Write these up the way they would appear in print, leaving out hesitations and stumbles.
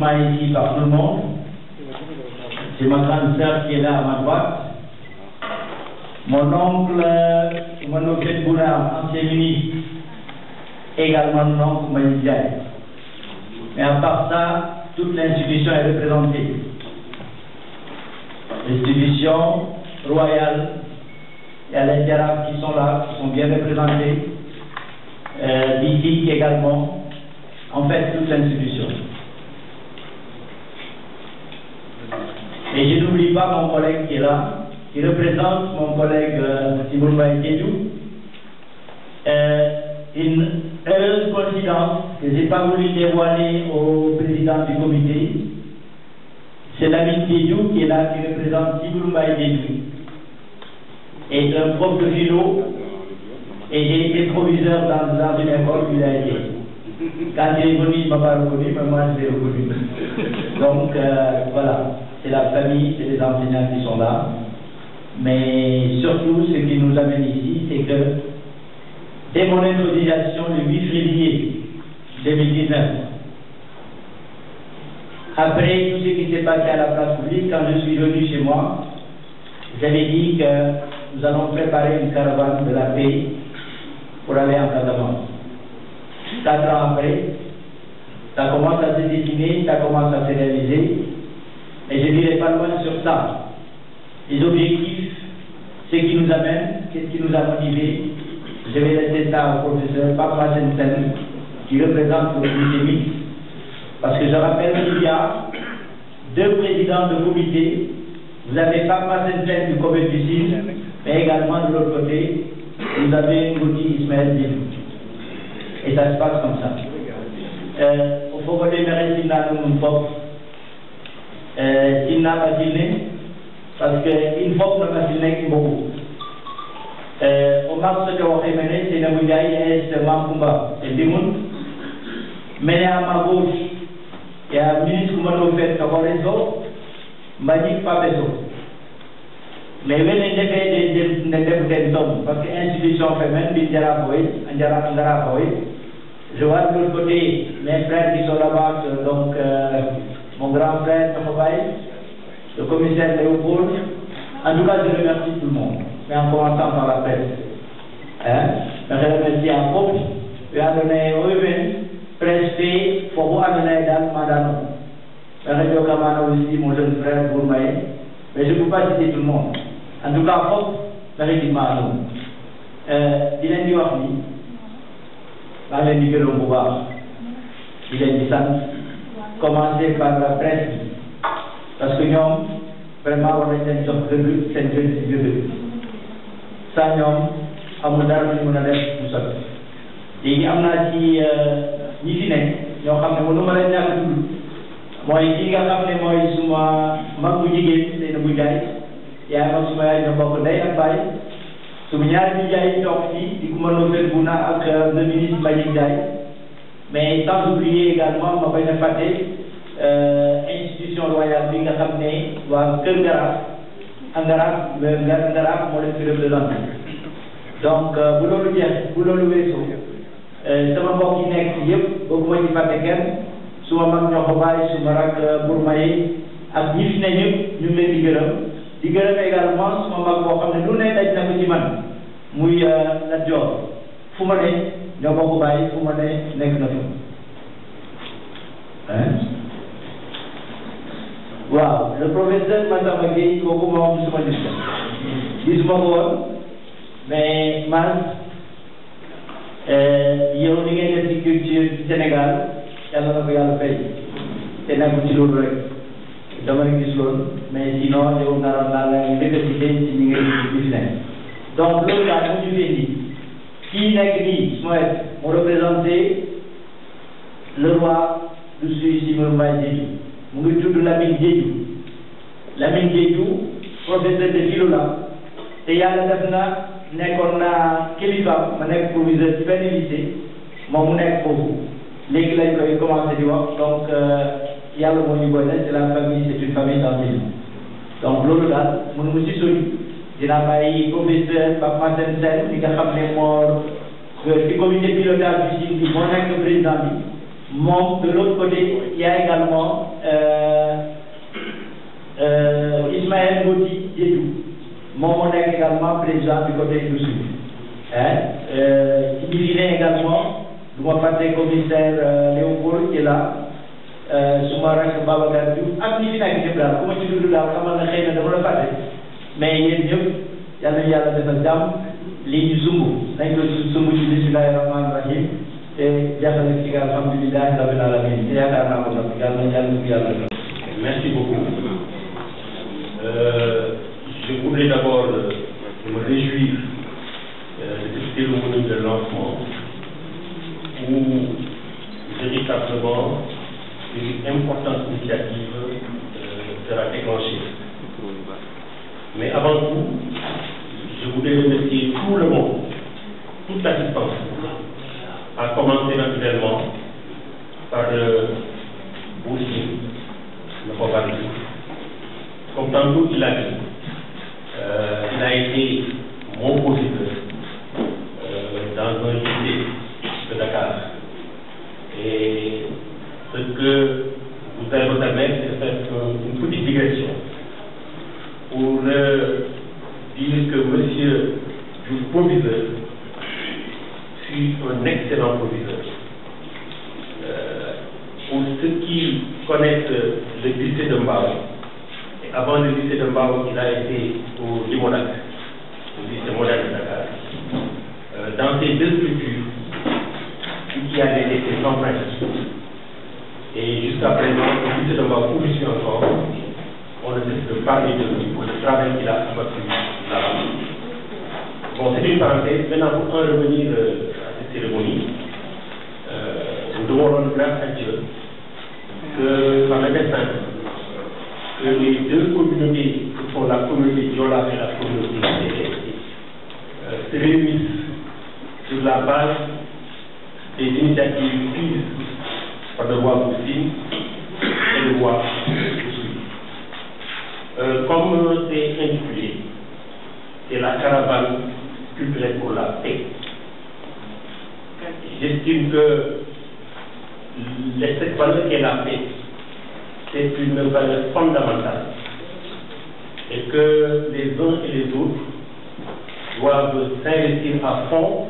pratiquement ici par tout le monde. C'est ma grande sœur qui est là à ma droite. Mon oncle, Manofet Bouna, ancien ministre, également mon oncle Maïdiaï. Mais à part ça, toute l'institution est représentée. L'institution royale, il y a les Arabes qui sont là, qui sont bien représentés, d'ici également, en fait toute l'institution. Et je n'oublie pas mon collègue qui est là, qui représente mon collègue Siboumba Diédhiou. Une heureuse coïncidence que je n'ai pas voulu dévoiler au président du comité, c'est Lamine Diédhiou qui est là, qui représente Siboumba Diédhiou. Et un prof de philo, et j'ai été proviseur dans une école où il a été. Quand il est venu, il ne m'a pas reconnu, mais moi je l'ai reconnu. Donc voilà, c'est la famille, c'est les enseignants qui sont là. Mais surtout, ce qui nous amène ici, c'est que dès mon intronisation le 8 février 2019, après tout ce qui s'est passé à la place publique, quand je suis venu chez moi, j'avais dit que nous allons préparer une caravane de la paix pour aller en Casamance. 4 ans après, ça commence à se dessiner, ça commence à se réaliser, et je dirais pas loin sur ça. Les objectifs, ce qui nous amène, qu'est-ce qui nous a motivés. Je vais laisser ça au professeur Papa Sensen, qui représente le comité mixte, parce que je rappelle qu'il y a 2 présidents de comité. Vous avez Papa Sensen du comité du Sud, mais également de l'autre côté, vous avez Ngouti Ismaël Diédhiou. Et ça se passe comme ça. Il faut que les mères Tina nous pop. Tina Basile, parce qu'une fois que nous Basile qui beaucoup. Au mars de Wahemene, c'est Naboudjaï et c'est Makumba, c'est Dimoun. Mais à ma gauche, il y a un ministre Manofet Kaborezo, Manik Papeso. Mais vous les députés d'hommes, parce que l'institution féminine, Bindjara Boy, Andjara Boy. Je vois de l'autre côté mes frères qui sont là-bas, donc mon grand frère Tomobaï, le commissaire Léopold. En tout cas, je remercie tout le monde, mais en commençant par la presse. Je remercie à Pop, et à donner au Even, presse pour vous amener dans Madano. Je remercie Kamano aussi, mon jeune frère Bourmaï, mais je ne peux pas citer tout le monde. En tout cas, Pop, je remercie Mano. Il est dit dans les niveaux de pouvoir, il est dit ça, commencer par la presse, parce que nous, vraiment, on est un job de but, c'est un jeu de but. Ça, nous, on a def tout ça. Et il y a qui ñi fi nekk ñoo xam ne mënu ma leen ñàkk tudd mooy ki nga xam ne mooy suma mag bu jigéen Seyna bu Njaay yaay mag suma yaay ñoo bokk ndey ak baay suma ñaari ñu jaay toog fii di ko mënoo fekk bu na ak le ministre Mbagnick Ndiaye mais sans oublier également ma bañ a fàtte institution royale bi nga xam ne waa Kër Ngaraaf Ngaraaf moo leen fi représenté donc bu loolu jeex bu loolu weesoo sama mbokk yi nekk yëpp bëgguma ci fàtte kenn suma mag ñoo ko bàyyi suma rak Bourmaye ak ñi fi ne ñëpp ñu ngi leen di gërëm également suma mag boo xam ne lu ne daj na ko ci man muy Lat Dior fu ma ne ñoo bokk bàyyi fu ma ne nekk na fa waaw le professeur Massamba Gueye kooku moom suma gisuma ko woon mais man yow li ngay def ci culture ci Sénégal yàlla na ko yàlla fay te nekk ci loolu rek dama la gis loolu mais sinon yow naroon naa la ndëkkatité ci ñi ngay gis ne donc loolu daal mu ñu fi kii nekk nii mu représenté le roi du Sine Mbaye Diédhiou mu ngi tudd Lamine Diédhiou professeur de philo la te yàlla def na nekkoon naa kilifa ma nekk proviseur ci benn lycée moom mu nekk foofu léegi lañ koy commencé di wax donc yàlla moo ñu boole c'est la famille c'est une famille d'enseignants donc loolu daal mënu mu si sori dinaa bàyyi professeur Pape Massène Sène mi nga xam ne moo ci comité pilotage du Sine bi moo nekk président bi de l'autre côté, il y a également Ismaël Gauthier Diédou. On est également président du côté du Sud. Il y a également, nous avons fait le commissaire Léopold qui est là. Soumarak Babacar Diouf ak ñi fi nekk ñëpp daal ku ma ci dugg daal xamal na xëy na dama la fàtte mais yéen ñëpp yal na yàlla defal jàmm lii ñu sumb nañ ko sumb ci bismillahi rahmani rahim te jaxale ci alhamdulillahi rabbil alamin te yaakaar naa ko sax yàlla na yàlla merci beaucoup. Je voudrais d'abord me réjouir de cette cérémonie de lancement où véritablement une importante initiative sera déclenchée. Mais avant tout, je voudrais remercier tout le monde, toute l'assistance, à commencer naturellement par Boussine, le Bobari. Comme tantôt il a dit, il a été mon positeur dans un lycée de Dakar. Et ce que vous allez me permettre, c'est de faire une petite digression pour dire que monsieur du proviseur fut un excellent proviseur. Pour ceux qui connaissent le lycée de Mbao, et avant le lycée de Mbao, il a été au Limonac, au lycée moderne de Dakar. Dans ces deux structures, qui avait été sans principe. Et jusqu'à présent, le lycée de Mbao, où je suis encore, on ne cesse de parler de lui pour le travail qu'il a abattu là-bas. Bon, c'est une parenthèse. Maintenant, pour en revenir à cette cérémonie, nous devons rendre grâce à Dieu que par le destin, que les deux communautés, que sont la communauté Diola et la communauté se réunissent sur la base des initiatives prises par le roi Boussine et le roi Boussine. Comme c'est intitulé, c'est la caravane culturelle pour la paix. J'estime que cette valeur qu'est la paix, c'est une valeur fondamentale et que les uns et les autres doivent s'investir à fond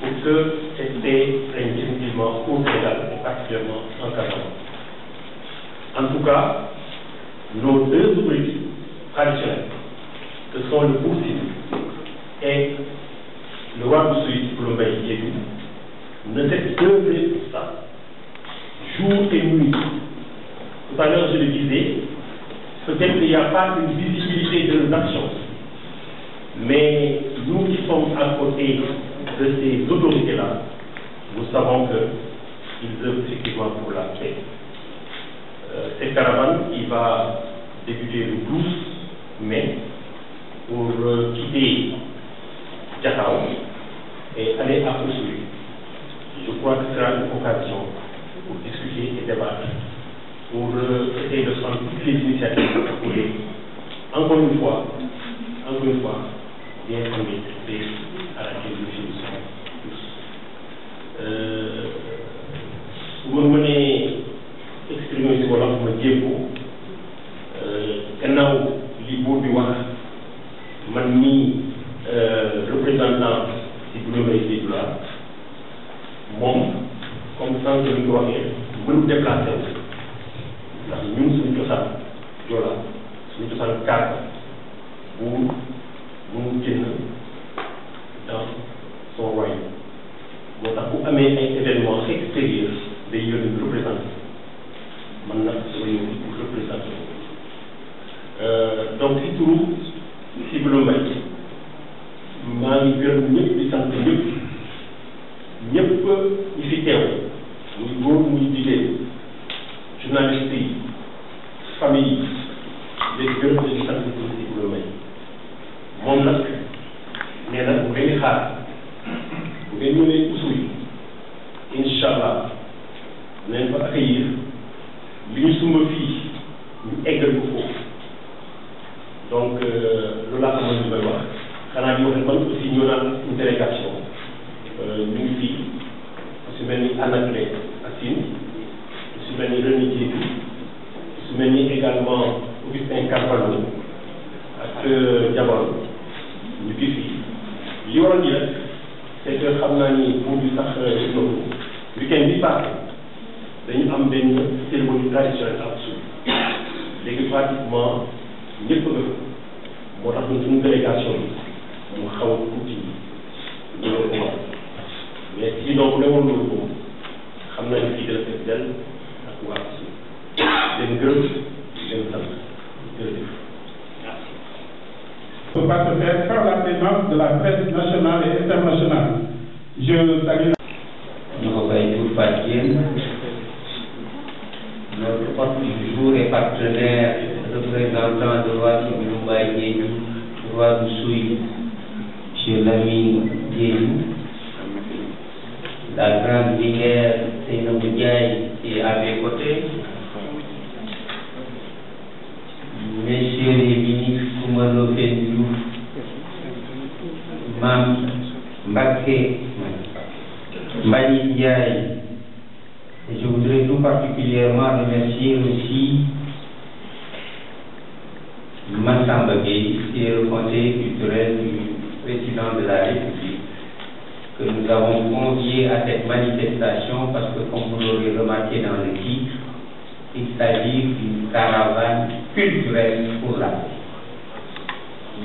pour que cette paix prenne définitivement au Sénégal et particulièrement en Casamance. En tout cas, nos deux autorités traditionnelles, que sont le Boussine et le roi Boussine Kouloumbaye Diédou, ne cessent d'œuvrer pour ça, jour et nuit. Tout à l'heure, je le disais, peut-être qu'il n'y a pas une visibilité de nos actions, mais nous qui sommes à côté de ces autorités-là, nous savons qu'ils œuvrent effectivement pour la paix. Cette caravane qui va débuter le 12 mai pour quitter Diakhao et aller à Oussouye. Je crois que ce sera une occasion pour discuter et débattre, pour essayer de prendre toutes les initiatives pour les, encore une fois, bien contribuer à la résolution tous. Vous me menez exprimer si wala ma jéego gannaaw li buur bi wax man mii représentant ci Kouloumbaye Diédou la moom comme sànq ni ko waxee mënu déplacé wu ndax ñun suñu cosaan Joola suñu cosaan Kaar buur mënu génn dans son royaume moo tax bu amee ay événements extérieurs day yónni représenté man nag damay ñëw pour représenter donc si turu si Kouloumbaye maa ngi gërëm ñëpp di sant ñëpp ñi fi teew muy góor muy jigéen journaliste yi famille yi léegi gërëm di sant turu si Kouloumbaye moom nag nee na bu ngeen di xaar bu ngeen ñëwee Oussouye incha allah nañ fa accueillir li ñu sumba fii ñu eggal ko foofu donc loolu laa xamal ñu koy wax xanaa di wax ne man aussi ñoo naan une délégation ñu ngi fii su mel ni Anaclé ak Tine, su mel ni René Diédhiou, su mel ni également Augustin Carvalho ak Diabol ñu ngi fi li waroon ñu rek c'est que xam naa ni pour ñu sax loolu week-end bi passé dañu am benn cérémonie traditionnelle ak suuf léegi pratiquement ñëpp nga moo tax ñun suñu délégation bi mu xaw a tuuti loolu ko wax mais sinon bu demoon loolu moom xam naa ni fii dana fees dell ak waa suuf leen gërëm leen sant jërëjëf. Ne peut pas se faire par la présence de la presse nationale et internationale. Je salue. Notre hôte du jour est partenaire, représentant de roi Moubaye Diédhiou, roi Boussouy, M. Lamine Diédhiou, la grande vicaire Seynabou Ndiaye est à mes côtés. Messieurs les ministres Koumano Fendou, Mam Mbaké, Mbani Ndiaye. Je voudrais tout particulièrement remercier aussi Massamba Gueye, qui est le conseiller culturel du président de la République, que nous avons convié à cette manifestation parce que, comme vous l'aurez remarqué dans le titre, il s'agit d'une caravane culturelle pour la paix.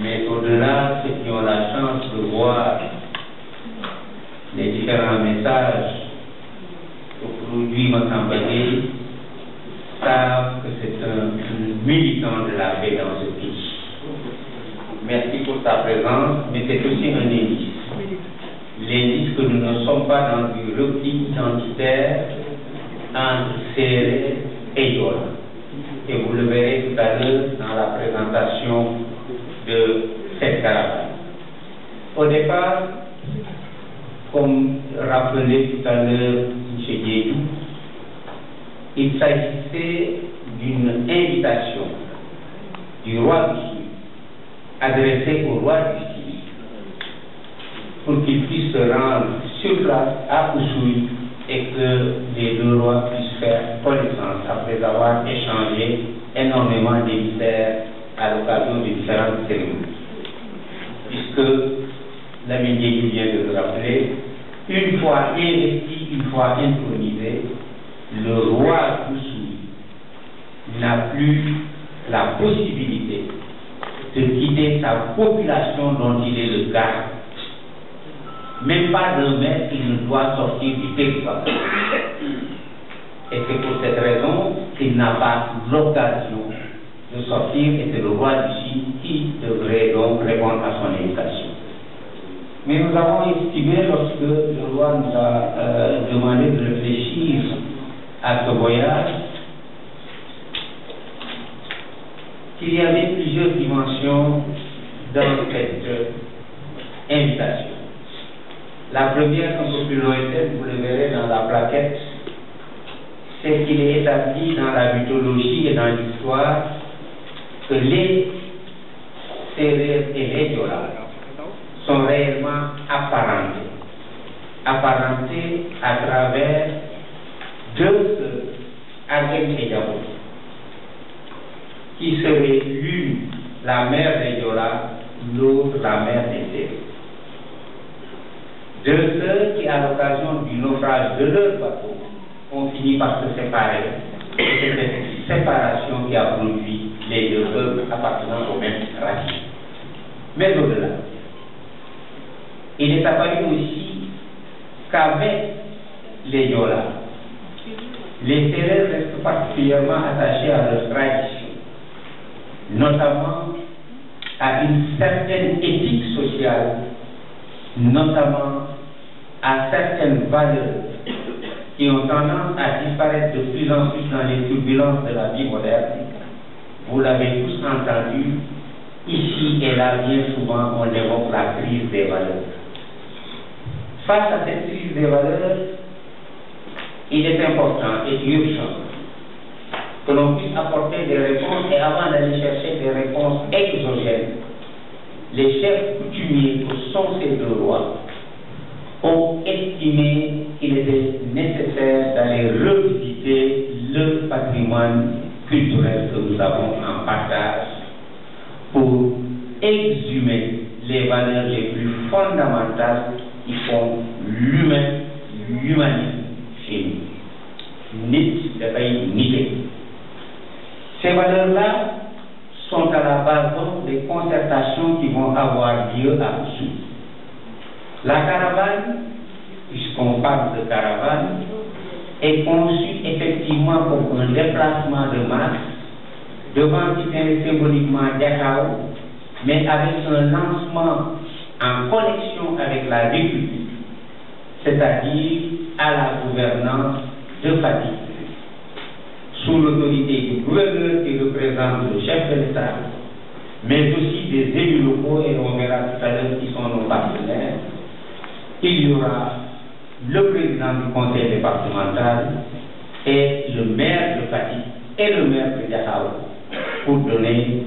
Mais au-delà, ceux qui ont la chance de voir les différents messages que produit Massamba Gueye savent que c'est un militant de la paix dans ce pays. Merci pour sa présence, mais c'est aussi un indice. L'indice que nous ne sommes pas dans du repli identitaire entre Sérère et Joola. Et vous le verrez tout à l'heure dans la présentation de cette caravane. Au départ, comme rappelé tout à l'heure M. Diédhiou, il s'agissait d'une invitation du roi du Sud adressée au roi du Sud pour qu'il puisse se rendre sur place à Oussouye et que les deux rois puissent faire connaissance après avoir échangé énormément d'émissaires à l'occasion de différentes cérémonies. Puisque Lamine Diédhiou vient de le rappeler, une fois investi, une fois intronisé, le roi d'Oussouye n'a plus la possibilité de quitter sa population dont il est le garde. Même pas d'un mètre, il ne doit sortir du territoire. Et c'est pour cette raison qu'il n'a pas l'occasion de sortir et c'est le roi du Sud qui devrait donc répondre à son invitation. Mais nous avons estimé, lorsque le roi nous a demandé de réfléchir à ce voyage, qu'il y avait plusieurs dimensions dans cette invitation. La première, un peu plus lointaine, vous le verrez dans la plaquette, c'est qu'il est établi dans la mythologie et dans l'histoire que les Sérères et les Joola sont réellement apparentés à travers deux sœurs, Aguem et Diabo, qui seraient l'une la mère des Joola, l'autre la mère des Sérères. Deux sœurs qui, à l'occasion du naufrage de leur bateau, ont fini par se séparer. Et c'est cette séparation qui a produit les deux peuples appartenant aux mêmes racines. Mais au-delà, il est apparu aussi qu'avec les Joola, les Sérères restent particulièrement attachés à leur tradition, notamment à une certaine éthique sociale, notamment à certaines valeurs qui ont tendance à disparaître de plus en plus dans les turbulences de la vie moderne. Vous l'avez tous entendu, ici et là, bien souvent, on évoque la crise des valeurs. Face à cette crise des valeurs, il est important et urgent que l'on puisse apporter des réponses, et avant d'aller chercher des réponses exogènes, les chefs coutumiers que sont ces deux rois ont estimé il était nécessaire d'aller revisiter le patrimoine culturel que nous avons en partage pour exhumer les valeurs les plus fondamentales qui font l'humanisme chez nous. Nit dafay nite. Ces valeurs-là sont à la base donc des concertations qui vont avoir lieu à Oussouye. La caravane, puisqu'on parle de caravane, est conçue effectivement comme un déplacement de masse devant symboliquement Diakhao, mais avec un lancement en connexion avec la République, c'est-à-dire à la gouvernance de Fatick, sous l'autorité du gouverneur qui représente le chef de l'État, mais aussi des élus locaux, et on verra tout à l'heure qui sont nos partenaires. Il y aura le président du conseil départemental et le maire de Fatick et le maire de Diakhao pour donner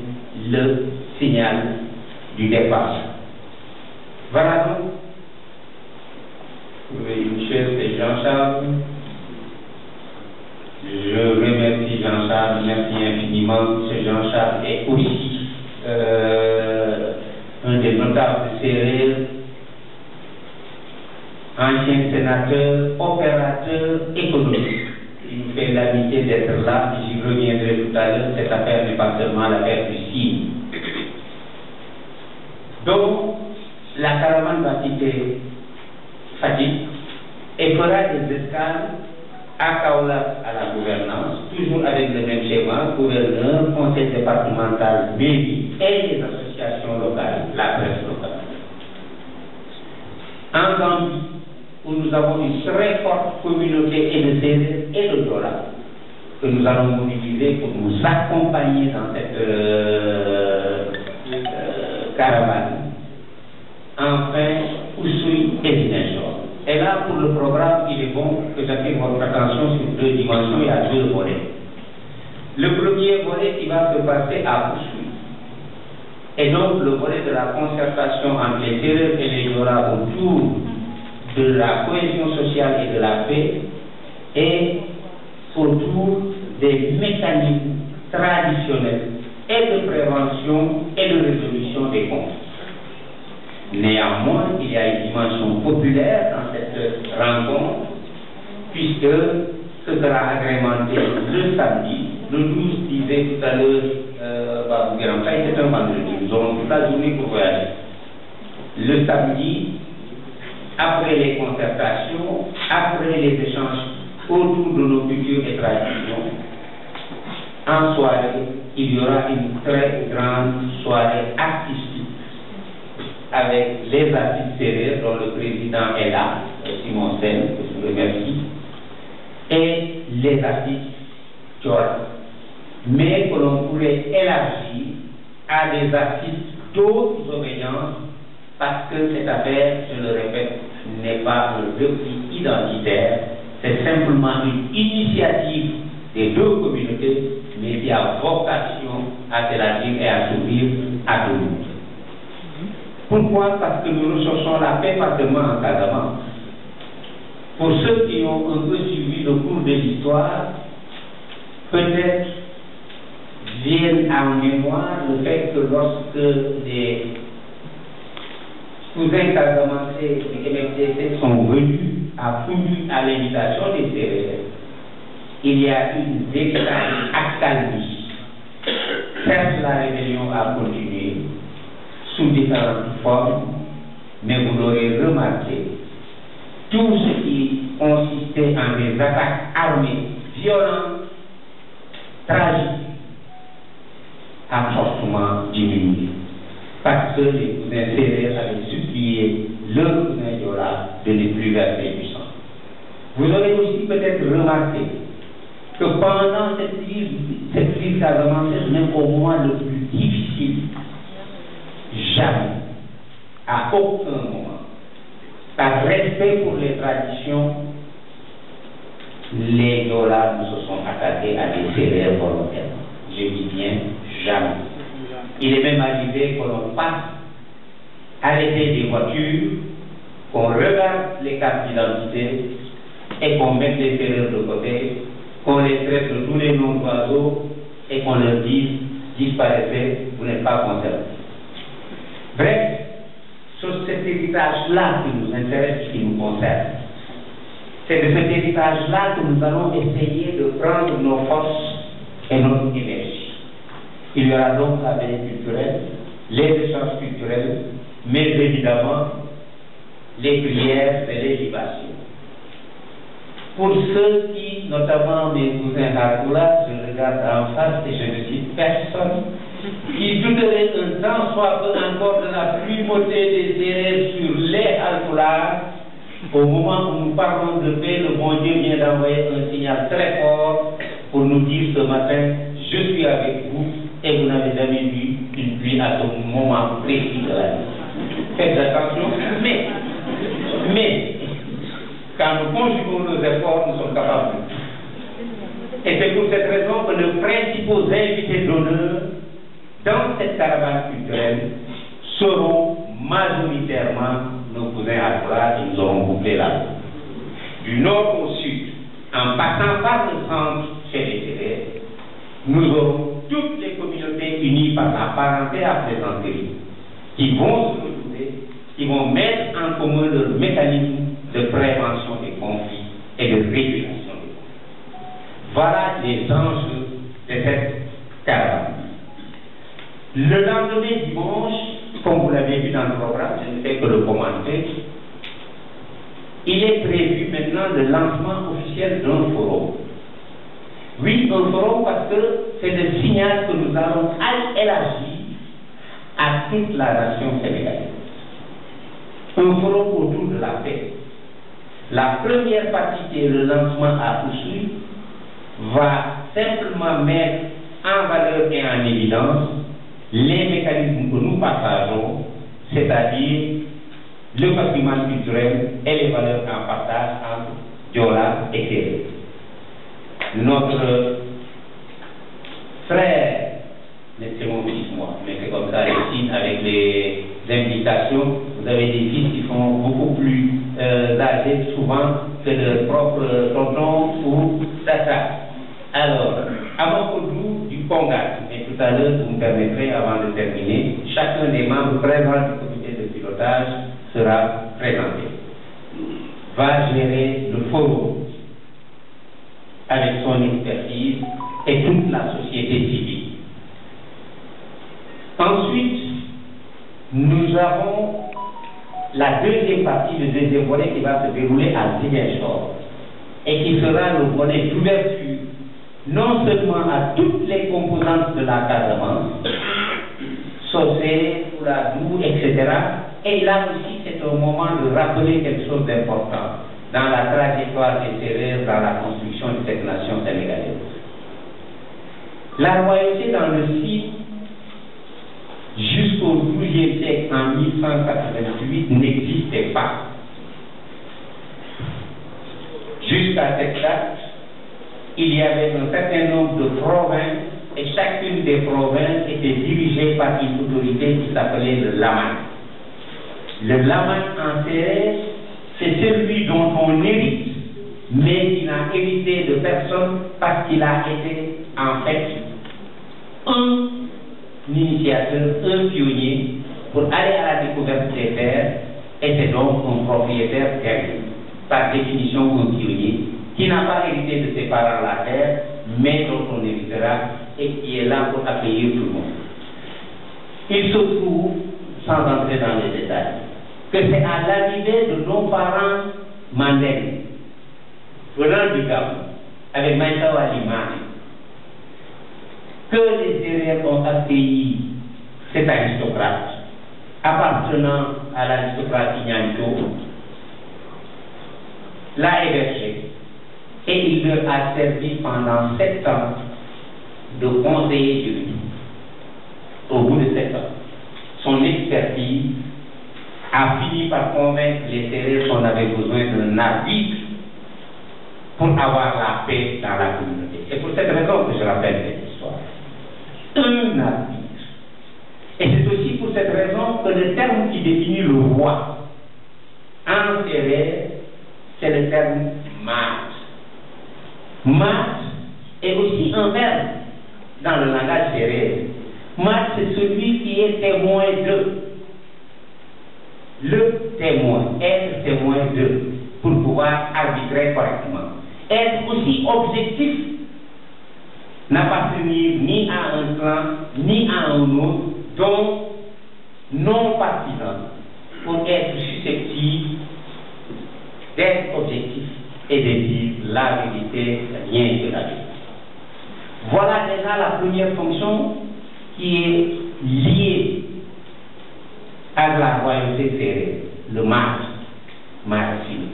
le signal du départ. Voilà donc, une chaise, c'est Jean-Charles. Je remercie Jean-Charles, merci infiniment. Ce Jean-Charles est aussi un des notables de Sérère, ancien sénateur, opérateur économique. Il nous fait l'amitié d'être là, j'y reviendrai tout à l'heure. Cette affaire n'est pas seulement l'affaire du signe. Donc, la caravane va quitter Fatick et fera des escales à Kaolack à la gouvernance, toujours avec le même schéma, gouverneur, conseil départemental, mairie et les associations locales, la presse locale. En Gambie, où nous avons une très forte communauté et de Sérère et de Joola, que nous allons mobiliser pour nous accompagner dans cette caravane. Enfin, Oussouye et Ziguinchor. Et là, pour le programme, il est bon que j'attire votre attention sur deux dimensions. Il y a deux volets. Le premier volet qui va se passer à Oussouye. Et donc, le volet de la concertation entre les Sérères et les Joola autour de la cohésion sociale et de la paix et autour des mécanismes traditionnels et de prévention et de résolution des conflits. Néanmoins, il y a une dimension populaire dans cette rencontre, puisque ce sera agrémenté le samedi. Le 12 disait tout à l'heure, c'est un vendredi, nous aurons toute la journée pour voyager. Le samedi, après les concertations, après les échanges autour de nos cultures et traditions, en soirée, il y aura une très grande soirée artistique avec les artistes sérieux dont le président est là, Simon Sen, que je remercie, et les artistes Joola. Mais que l'on pourrait élargir à des artistes d'autres obédiences, parce que cette affaire, je le répète, n'est pas un repli identitaire, c'est simplement une initiative des deux communautés, mais qui a vocation à s'élargir et à s'ouvrir à tout le monde. Pourquoi? Parce que nous recherchons la paix pas seulement en Casamance. Pour ceux qui ont un peu suivi le cours de l'histoire, peut-être viennent en mémoire le fait que lorsque les cousins casamançais et MFDC sont venus à Fouilly à l'invitation des Sérères, il y a une véritable accalmie. Certes, la rébellion a continué sous différentes formes, mais vous l'aurez remarqué, tout ce qui consistait en des attaques armées, violentes, tragiques, a fortement diminué. Parce que les cousins Sérères avaient supplié le cousin Joola de ne plus verser du sang. Vous aurez aussi peut-être remarqué que pendant cette crise casamançaise, même au moment le plus difficile, jamais, à aucun moment, par respect pour les traditions, les Joola ne se sont attaqués à des Sérères volontairement. Je dis bien jamais. Il est même arrivé que l'on passe arrêter des voitures, qu'on regarde les cartes d'identité et qu'on mette les Sérères de côté, qu'on les traite de tous les noms d'oiseaux et qu'on leur dise disparaissez, vous n'êtes pas concernés. Bref, sur cet héritage-là qui nous intéresse, qui nous concerne. C'est de cet héritage-là que nous allons essayer de prendre nos forces et notre énergie. Il y aura donc la veille culturelle, les échanges culturels, mais évidemment les prières et les libations. Pour ceux qui, notamment mes cousins Harkoula, je regarde en face et je ne cite personne, qui douteraient un tant soit peu encore de la primauté des Sérères sur les Harkoula, au moment où nous parlons de paix, le bon Dieu vient d'envoyer un signal très fort pour nous dire ce matin, je suis avec vous et vous n'avez jamais vu une pluie à ce moment précis de la vie. Faites attention, mais, quand nous conjuguons nos efforts, nous sommes capables. Et c'est pour cette raison que les principaux invités d'honneur dans cette caravane culturelle seront majoritairement nos cousins Harkoula qui nous auront bouclé là. Du nord au sud, en passant par le centre chez les Sérères, nous aurons toutes les communautés unies par la parenté à plaisanterie qui vont se retrouver, qui vont mettre en commun leurs mécanismes de prévention des conflits et de régulation des conflits. Voilà les enjeux de cette caravane. Le lendemain dimanche, comme vous l'avez vu dans le programme, je ne fais que le commenter, il est prévu maintenant le lancement officiel d'un forum. Oui, un forum parce que c'est le signal que nous allons élargir à toute la nation sénégalaise. Un forum autour de la paix. La première partie qui est le lancement à Oussouye va simplement mettre en valeur et en évidence les mécanismes que nous partageons, c'est-à-dire le patrimoine culturel et les valeurs en partage entre Diola et Sérère. Notre frère, c'est mon fils moi, mais c'est comme ça ici avec les invitations, vous avez des fils qui sont beaucoup plus âgés souvent que leur propre tonton ou tata. Alors, Amokodou du Conga, et tout à l'heure vous me permettrez avant de terminer, chacun des membres présents du comité de pilotage sera présenté. Va gérer le forum avec son expertise et toute la société civile. Ensuite, nous avons la deuxième partie, le deuxième volet qui va se dérouler à Ziguinchor et qui sera le volet d'ouverture non seulement à toutes les composantes de la Casamance, Socé, Fouladou, etc. Et là aussi, c'est un moment de rappeler quelque chose d'important dans la trajectoire des Sérères, dans la construction de cette nation sénégalaise. La royauté dans le site, jusqu'au XIIe siècle, en 1188, n'existait pas. Jusqu'à cette date, il y avait un certain nombre de provinces et chacune des provinces était dirigée par une autorité qui s'appelait le Laman. Le Laman en Sérère, c'est celui dont on hérite, mais qui n'a hérité de personne parce qu'il a été en fait un initiateur, un pionnier pour aller à la découverte des terres, et c'est donc un propriétaire terrien, par définition un pionnier, qui n'a pas hérité de ses parents la terre, mais dont on héritera et qui est là pour accueillir tout le monde. Il se trouve, sans entrer dans les détails, que c'est à l'arrivée de nos parents mandingues, venant du Gabon, avec Maïtawa Limane, que les Sérères ont accueilli cet aristocrate, appartenant à l'aristocratie Nyanto, l'a hébergé, et il leur a servi pendant 7 ans de conseiller juridique. Au bout de 7 ans, son expertise a fini par convaincre les Sérères qu'on avait besoin d'un arbitre pour avoir la paix dans la communauté. C'est pour cette raison que je rappelle cette histoire. Un arbitre. Et c'est aussi pour cette raison que le terme qui définit le roi en Sérère, c'est le terme mat. Mat est aussi un verbe dans le langage sérère. Mat, c'est celui qui est témoin de. Le témoin, être témoin de, pour pouvoir arbitrer correctement. Être aussi objectif, n'appartenir ni à un clan, ni à un autre, donc non partisan, pour être susceptible d'être objectif et de dire la vérité, rien que la vérité. Voilà déjà la première fonction qui est liée à la royauté sérère, le maritime.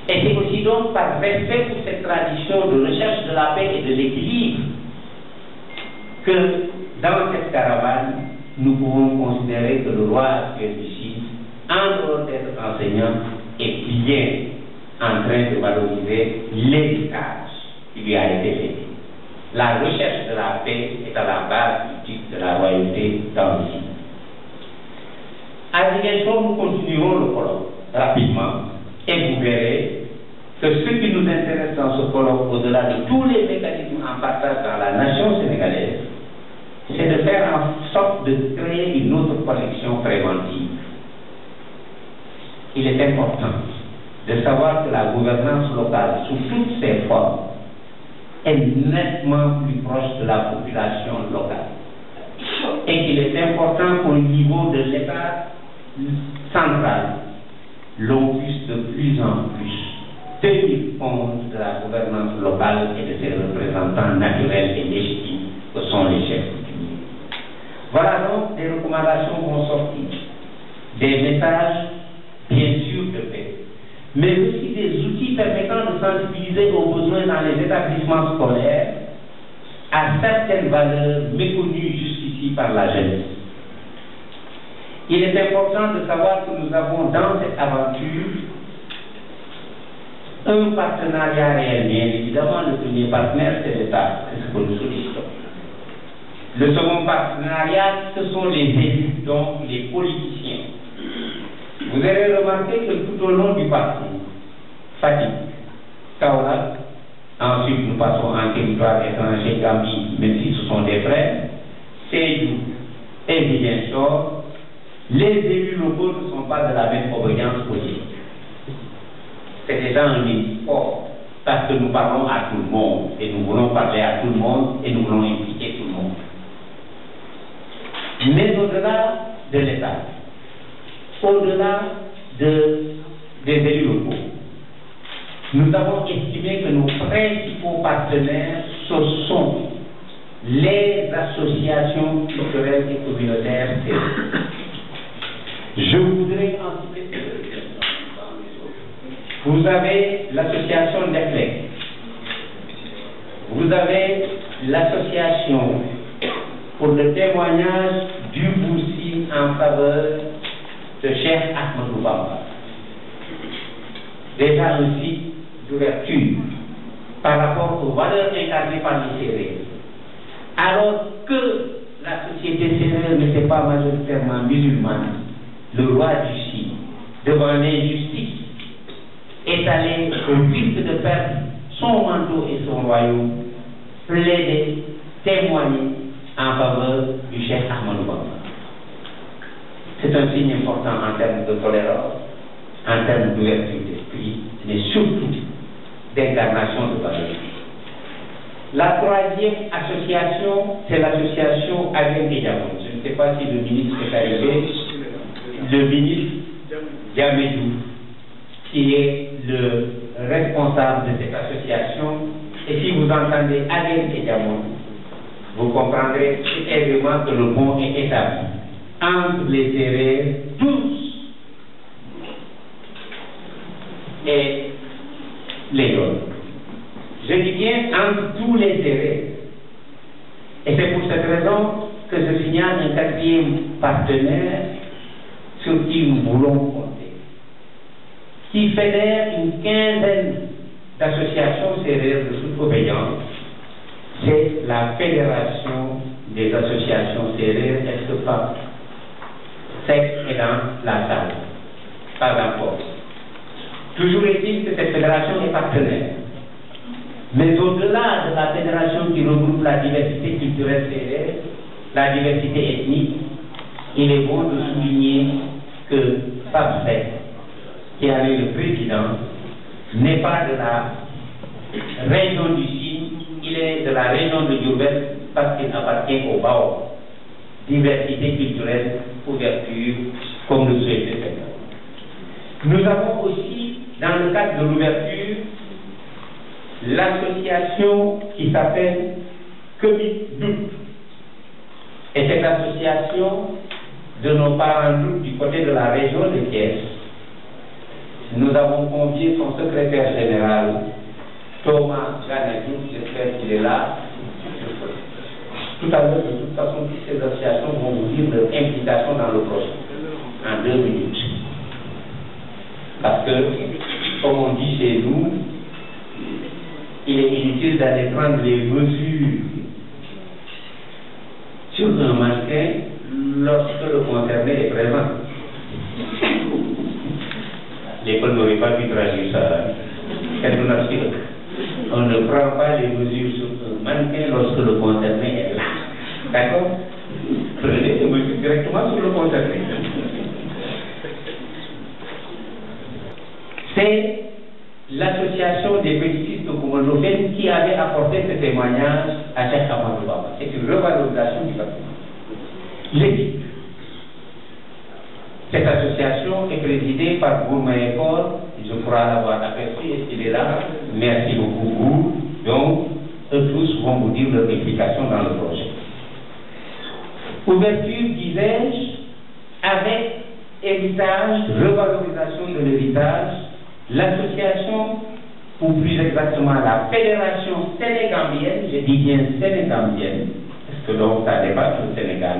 Et c'est aussi donc par respect pour cette tradition de recherche de la paix et de l'équilibre que dans cette caravane, nous pouvons considérer que le roi actuel du Chili, en dehors d'être enseignant, est bien en train de valoriser l'héritage qui lui a été fait. La recherche de la paix est à la base du titre de la royauté dans le Chili. À Ziguinchor, nous continuerons le colloque rapidement et vous verrez que ce qui nous intéresse dans ce colloque, au-delà de tous les mécanismes en partage dans la nation sénégalaise, c'est de faire en sorte de créer une autre connexion préventive. Il est important de savoir que la gouvernance locale, sous toutes ses formes, est nettement plus proche de la population locale. Et qu'il est important qu'au niveau de l'État central, l'on puisse de plus en plus tenir compte de la gouvernance locale et de ses représentants naturels et légitimes que sont les chefs coutumiers. Voilà donc des recommandations vont sortir, des messages bien sûr de paix, mais aussi des outils permettant de sensibiliser aux besoins dans les établissements scolaires à certaines valeurs méconnues jusqu'ici par la jeunesse. Il est important de savoir que nous avons dans cette aventure un partenariat réel. Bien évidemment, le premier partenaire, c'est l'État, c'est ce que nous sollicitons. Le second partenariat, ce sont les élus, donc les politiciens. Vous avez remarqué que tout au long du parcours, Fatick, Kaolack, ensuite nous passons en territoire étranger, Gambie, même si ce sont des frères, Sédhiou et Ziguinchor, les élus locaux ne sont pas de la même obédience politique. C'est déjà un indice fort, parce que nous parlons à tout le monde, et nous voulons parler à tout le monde, et nous voulons impliquer tout le monde. Mais au-delà de l'État, au-delà des élus locaux, nous avons estimé que nos principaux partenaires, ce sont les associations culturelles et communautaires. Je voudrais en citer. Vous avez l'association d'Eflec. Vous avez l'association pour le témoignage du Boussi en faveur de Cheikh Ahmadou Bamba. Déjà un site d'ouverture par rapport aux valeurs incarnées par les Sérères. Alors que la société sérère n'était pas majoritairement musulmane, le roi du Chili, devant l'injustice, est allé au risque de perdre son manteau et son royaume, plaider, témoigner en faveur du Cheikh Ahmadou Bamba. C'est un signe important en termes de tolérance, en termes d'ouverture d'esprit, mais surtout d'incarnation de valeurs. La troisième association, c'est l'association Agen Diamond. Je ne sais pas si le ministre est arrivé, le ministre Diamedou, qui est le responsable de cette association. Et si vous entendez Agen Diamond, vous comprendrez aisément que le pont est établi entre les Sérères tous et les Yol. Je dis bien entre tous les Sérères. Et c'est pour cette raison que je signale un quatrième partenaire sur qui nous voulons compter, qui fédère une quinzaine d'associations sérères de toute obédience. C'est la Fédération des associations sérères. Est-ce que pas Sexe est dans la salle? Pas encore. Toujours est-il que cette fédération est partenaire. Mais au-delà de la fédération qui regroupe la diversité culturelle sérère, la diversité ethnique, il est bon de souligner que Pape Seck, qui est le président, n'est pas de la région du Sine, il est de la région de Diourbel parce qu'il appartient au BAO. Diversité culturelle, ouverture, comme le souhaitait Seck. Nous avons aussi, dans le cadre de l'ouverture, l'association qui s'appelle Comic Doute. Et cette association de nos parents doutes du côté de la région de Thiès, nous avons convié son secrétaire général, Thomas Ganadou, j'espère qu'il est là. Tout à l'heure, de toute façon, toutes ces associations vont vous dire leur implication dans le projet, en 2 minutes. Parce que, comme on dit chez nous, il est inutile d'aller prendre les mesures sur un mannequin lorsque le concerné est présent. L'école n'aurait pas pu traduire ça. On ne prend pas les mesures sur un mannequin lorsque le concerné est là. D'accord? Prenez les mesures directement sur le concerné. C'est l'association des petits-fils de Koumandofen qui avait apporté ce témoignage à Cheikh Amadou Bamba. C'est une revalorisation du patrimoine. L'équipe. Cette association est présidée par Gourmet Ekor, je crois l'avoir aperçu, et il est là. Merci beaucoup, Gour. Donc, eux tous vont vous dire leur implication dans le projet. Ouverture, disais-je, avec héritage, revalorisation de l'héritage, l'association, ou plus exactement la fédération sénégambienne, je dis bien sénégambienne, parce que donc ça dépasse le Sénégal,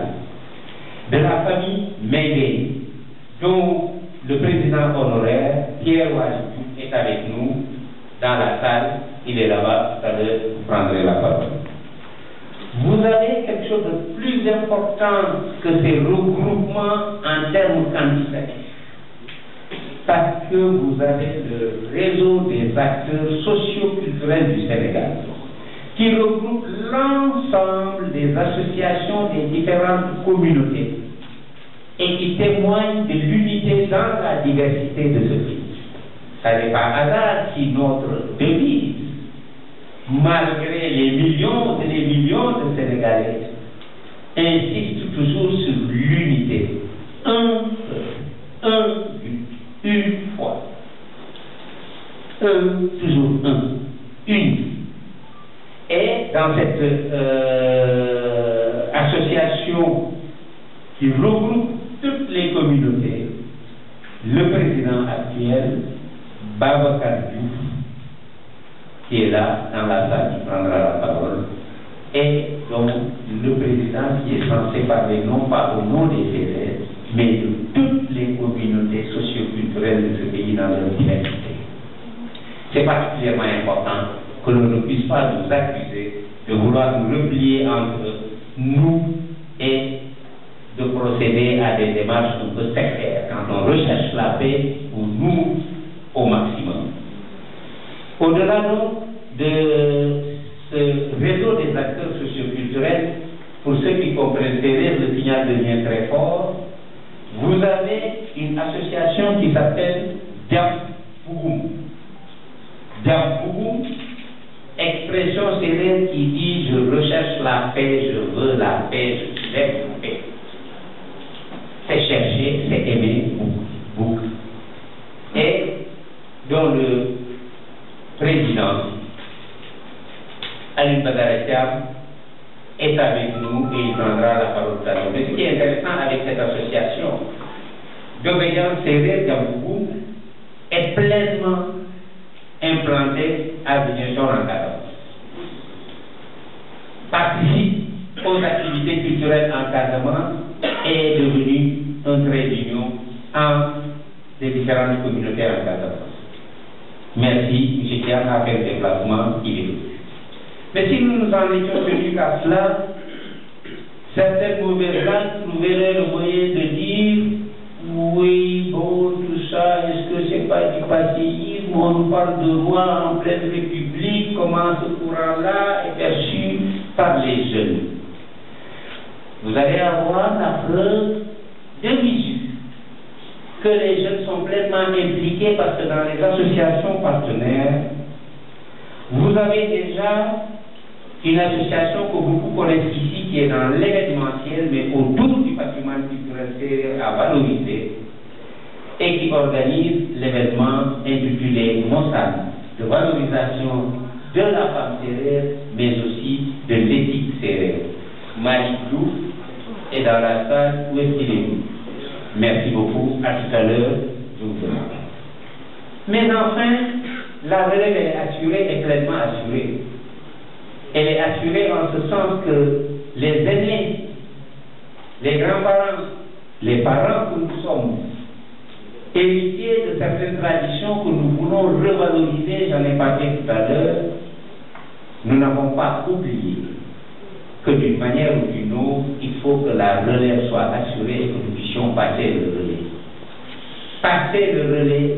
de la famille Mégué, dont le président honoraire, Pierre Ouadjou, est avec nous dans la salle. Il est là-bas, tout à l'heure, vous prendrez la parole. Vous avez quelque chose de plus important que ces regroupements en termes quantitatifs. Parce que vous avez le réseau des acteurs socio-culturels du Sénégal, qui regroupe l'ensemble des associations des différentes communautés et qui témoigne de l'unité dans la diversité de ce pays. Ça n'est pas hasard si notre devise, malgré les millions et les millions de Sénégalais, insiste toujours sur l'unité. Une fois. Toujours une. Et dans cette association qui regroupe toutes les communautés, le président actuel, Babacar Diouf, qui est là dans la salle, qui prendra la parole, et donc le président qui est censé parler non pas au nom des Sérères, mais de toutes les communautés socio-culturelles de ce pays dans leur diversité. C'est particulièrement important que l'on ne puisse pas nous accuser de vouloir nous replier entre nous et de procéder à des démarches un peu sectaires quand on recherche la paix pour nous au maximum. Au-delà donc de ce réseau des acteurs socioculturels, pour ceux qui comprennent le signal devient très fort. Vous avez une association qui s'appelle Diambougou. Diambougou, expression sérère qui dit je recherche la paix, je veux la paix, je lève la paix. C'est chercher, c'est aimer beaucoup. Et dont le président, Aline Badara est avec nous et il prendra la parole tout à l'heure. Mais ce qui est intéressant avec cette association d'obéissance sérère Diambougou est pleinement implantée à Ziguinchor en Casamance. Participe aux activités culturelles en Casamance et est devenu un trait d'union entre les différentes communautés en Casamance. Merci, M. Thiam a fait le déplacement, il est venu. Mais si nous nous en étions tenus qu'à cela, certaines mauvaises langues trouveraient le moyen de dire oui, bon, tout ça, est-ce que c'est pas du passé? on nous parle de loi en pleine République, comment ce courant-là est perçu par les jeunes. Vous allez avoir la preuve de visu que les jeunes sont pleinement impliqués parce que dans les associations partenaires, vous avez déjà une association que beaucoup connaissent ici qui est dans l'événementiel, mais autour du patrimoine culturel sérère à valoriser et qui organise l'événement intitulé Mossad, de valorisation de la femme sérère, mais aussi de l'éthique sérère. Malik Diouf est dans la salle, où est-ce qu'il est? Merci beaucoup, à tout à l'heure, je vous demande. Mais enfin, la relève est assurée, est pleinement assurée. Elle est assurée en ce sens que les aînés, les grands-parents, les parents que nous sommes, héritiers de certaines traditions que nous voulons revaloriser, j'en ai parlé tout à l'heure, nous n'avons pas oublié que d'une manière ou d'une autre, il faut que la relève soit assurée et que nous puissions passer le relais. Passer le relais,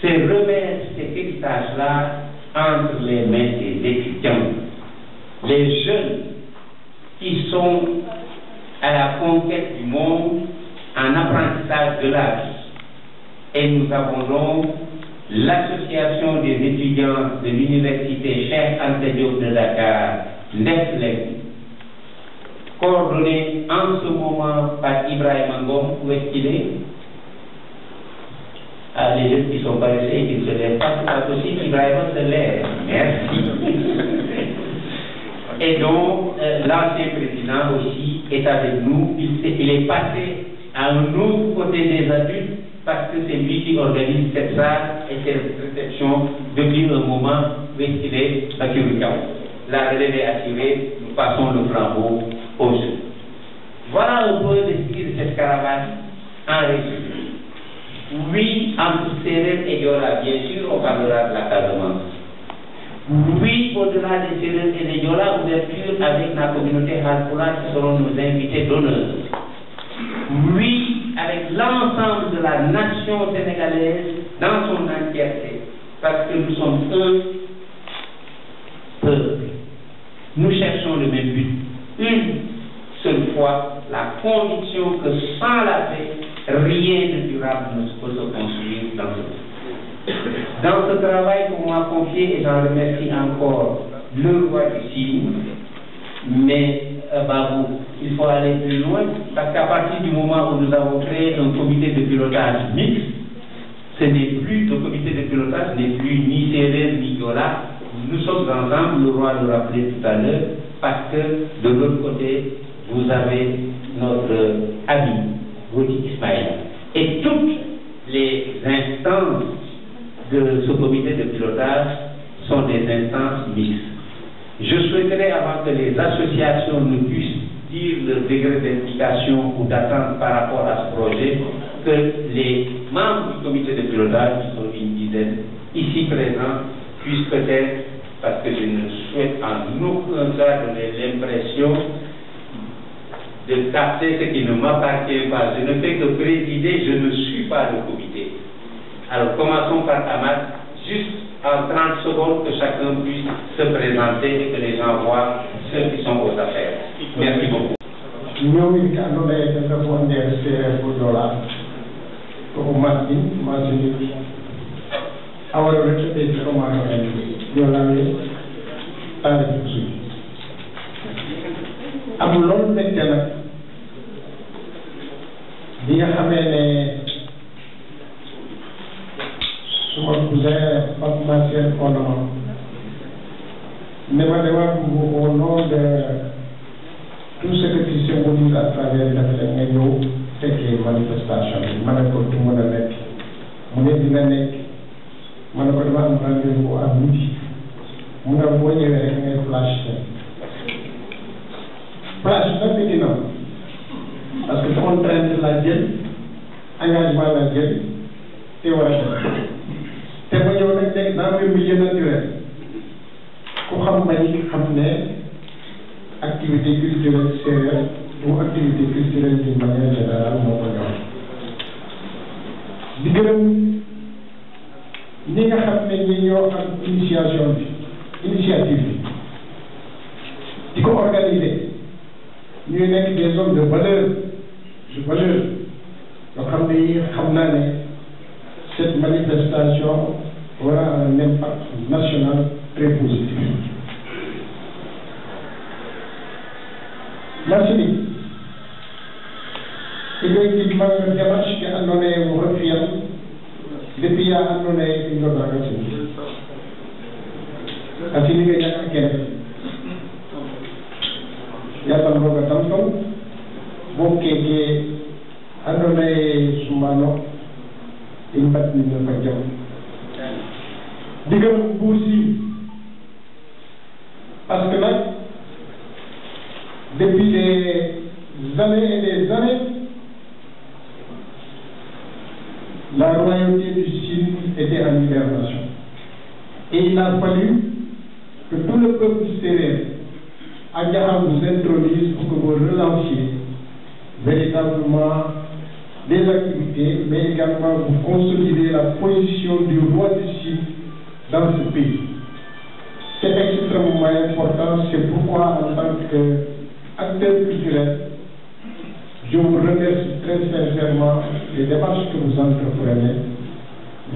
c'est remettre cet héritage-là entre les mains des étudiants. Les jeunes qui sont à la conquête du monde en apprentissage de la vie. Et nous avons donc l'association des étudiants de l'université Cheikh Anta Diop de Dakar, NEFLEM, coordonnée en ce moment par Ibrahim Ngom. Où est-ce qu'il est? Ah, les jeunes qui sont paresseux et qui ne se lèvent pas, c'est pas possible, Ibrahim se lève. Merci. Et donc, l'ancien président aussi est avec nous. Il est passé à un autre côté des adultes parce que c'est lui qui organise cette salle et cette réception depuis un moment où il est à Curicao. La relève est assurée, nous passons le flambeau aux jeunes. Voilà un peu l'esprit de cette caravane en résumé. Oui, entre Sérère et Diola, bien sûr, on parlera de la Casamance. Oui, au-delà des Sérères et des Diola, ouverture avec la communauté Halpulaar qui seront nos invités d'honneur. Oui, avec l'ensemble de la nation sénégalaise dans son entièreté, parce que nous sommes un peuple. Nous cherchons le même but. Une seule fois, la conviction que sans la paix, rien de durable ne peut se construire dans ce pays. Dans ce travail qu'on m'a confié, et j'en remercie encore le roi du Signe, mais Babou, il faut aller plus loin, parce qu'à partir du moment où nous avons créé un comité de pilotage mixte, ce n'est plus, le comité de pilotage n'est plus ni Sérère ni Diola, nous sommes ensemble, le roi le rappelait tout à l'heure, parce que de l'autre côté, vous avez notre ami, Rodi Ismaël. Et toutes les instances de ce comité de pilotage sont des instances mixtes. Je souhaiterais, avant que les associations ne puissent dire le degré d'implication ou d'attente par rapport à ce projet, que les membres du comité de pilotage, qui sont une dizaine, ici présents, puissent peut-être, parce que je ne souhaite en aucun cas donner l'impression de capter ce qui ne m'appartient pas. Je ne fais que présider, je ne suis pas le comité. Alors commençons par Ahmad, juste en 30 secondes que chacun puisse se présenter et que les gens voient ceux qui sont aux affaires. Merci beaucoup. Nous, nous avons des Sérère pour Diola, pour Martin, Martin. Alors, je vais te comment Diola est avec vous. Amul loolu nekk nag bi nga xamee ne suma cousin Pape Massène Fondement ne ma dama bëgg au nom de tout ce que tu symbolises à travers def la nga ñëw fekkee manifestation bi ma ne ko du mën a nekk mu ne dina nekk ma ne ko dama am rendez-vous à midi mu ne boo ñëwee rek ngay flash place nag mi ngi noonu parce que contrainte la jël engagement la jël te war a def te ma ñëw nag nekk dans le milieu naturel ku xam Mbagnick xam ne activité culturelle sérère ou activité culturelle d'une manière générale moo ko ñor di gërëm ñi nga xam ne ñi ñoo am initiative bi di ko organiser ñuy nekk des hommes de valeur yoo xam ne yi xam naa ne cette manifestation aura un impact national très positif. Merci. Effectivement, la démarche qui a donné au refus depuis il y a un an et une autre asini ga yak ken ya tam roga tam tam bo keke andona e sumano impat ni na jam digam boursi parce que là depuis des années et des années la royauté du Sine était en hibernation et il a fallu que tout le peuple sérère à Diakhar vous introduise pour que vous relanciez véritablement des activités, mais également vous consolidez la position du roi du Sine dans ce pays. C'est extrêmement important, c'est pourquoi en tant qu'acteur culturel, je vous remercie très sincèrement des démarches que vous entreprenez,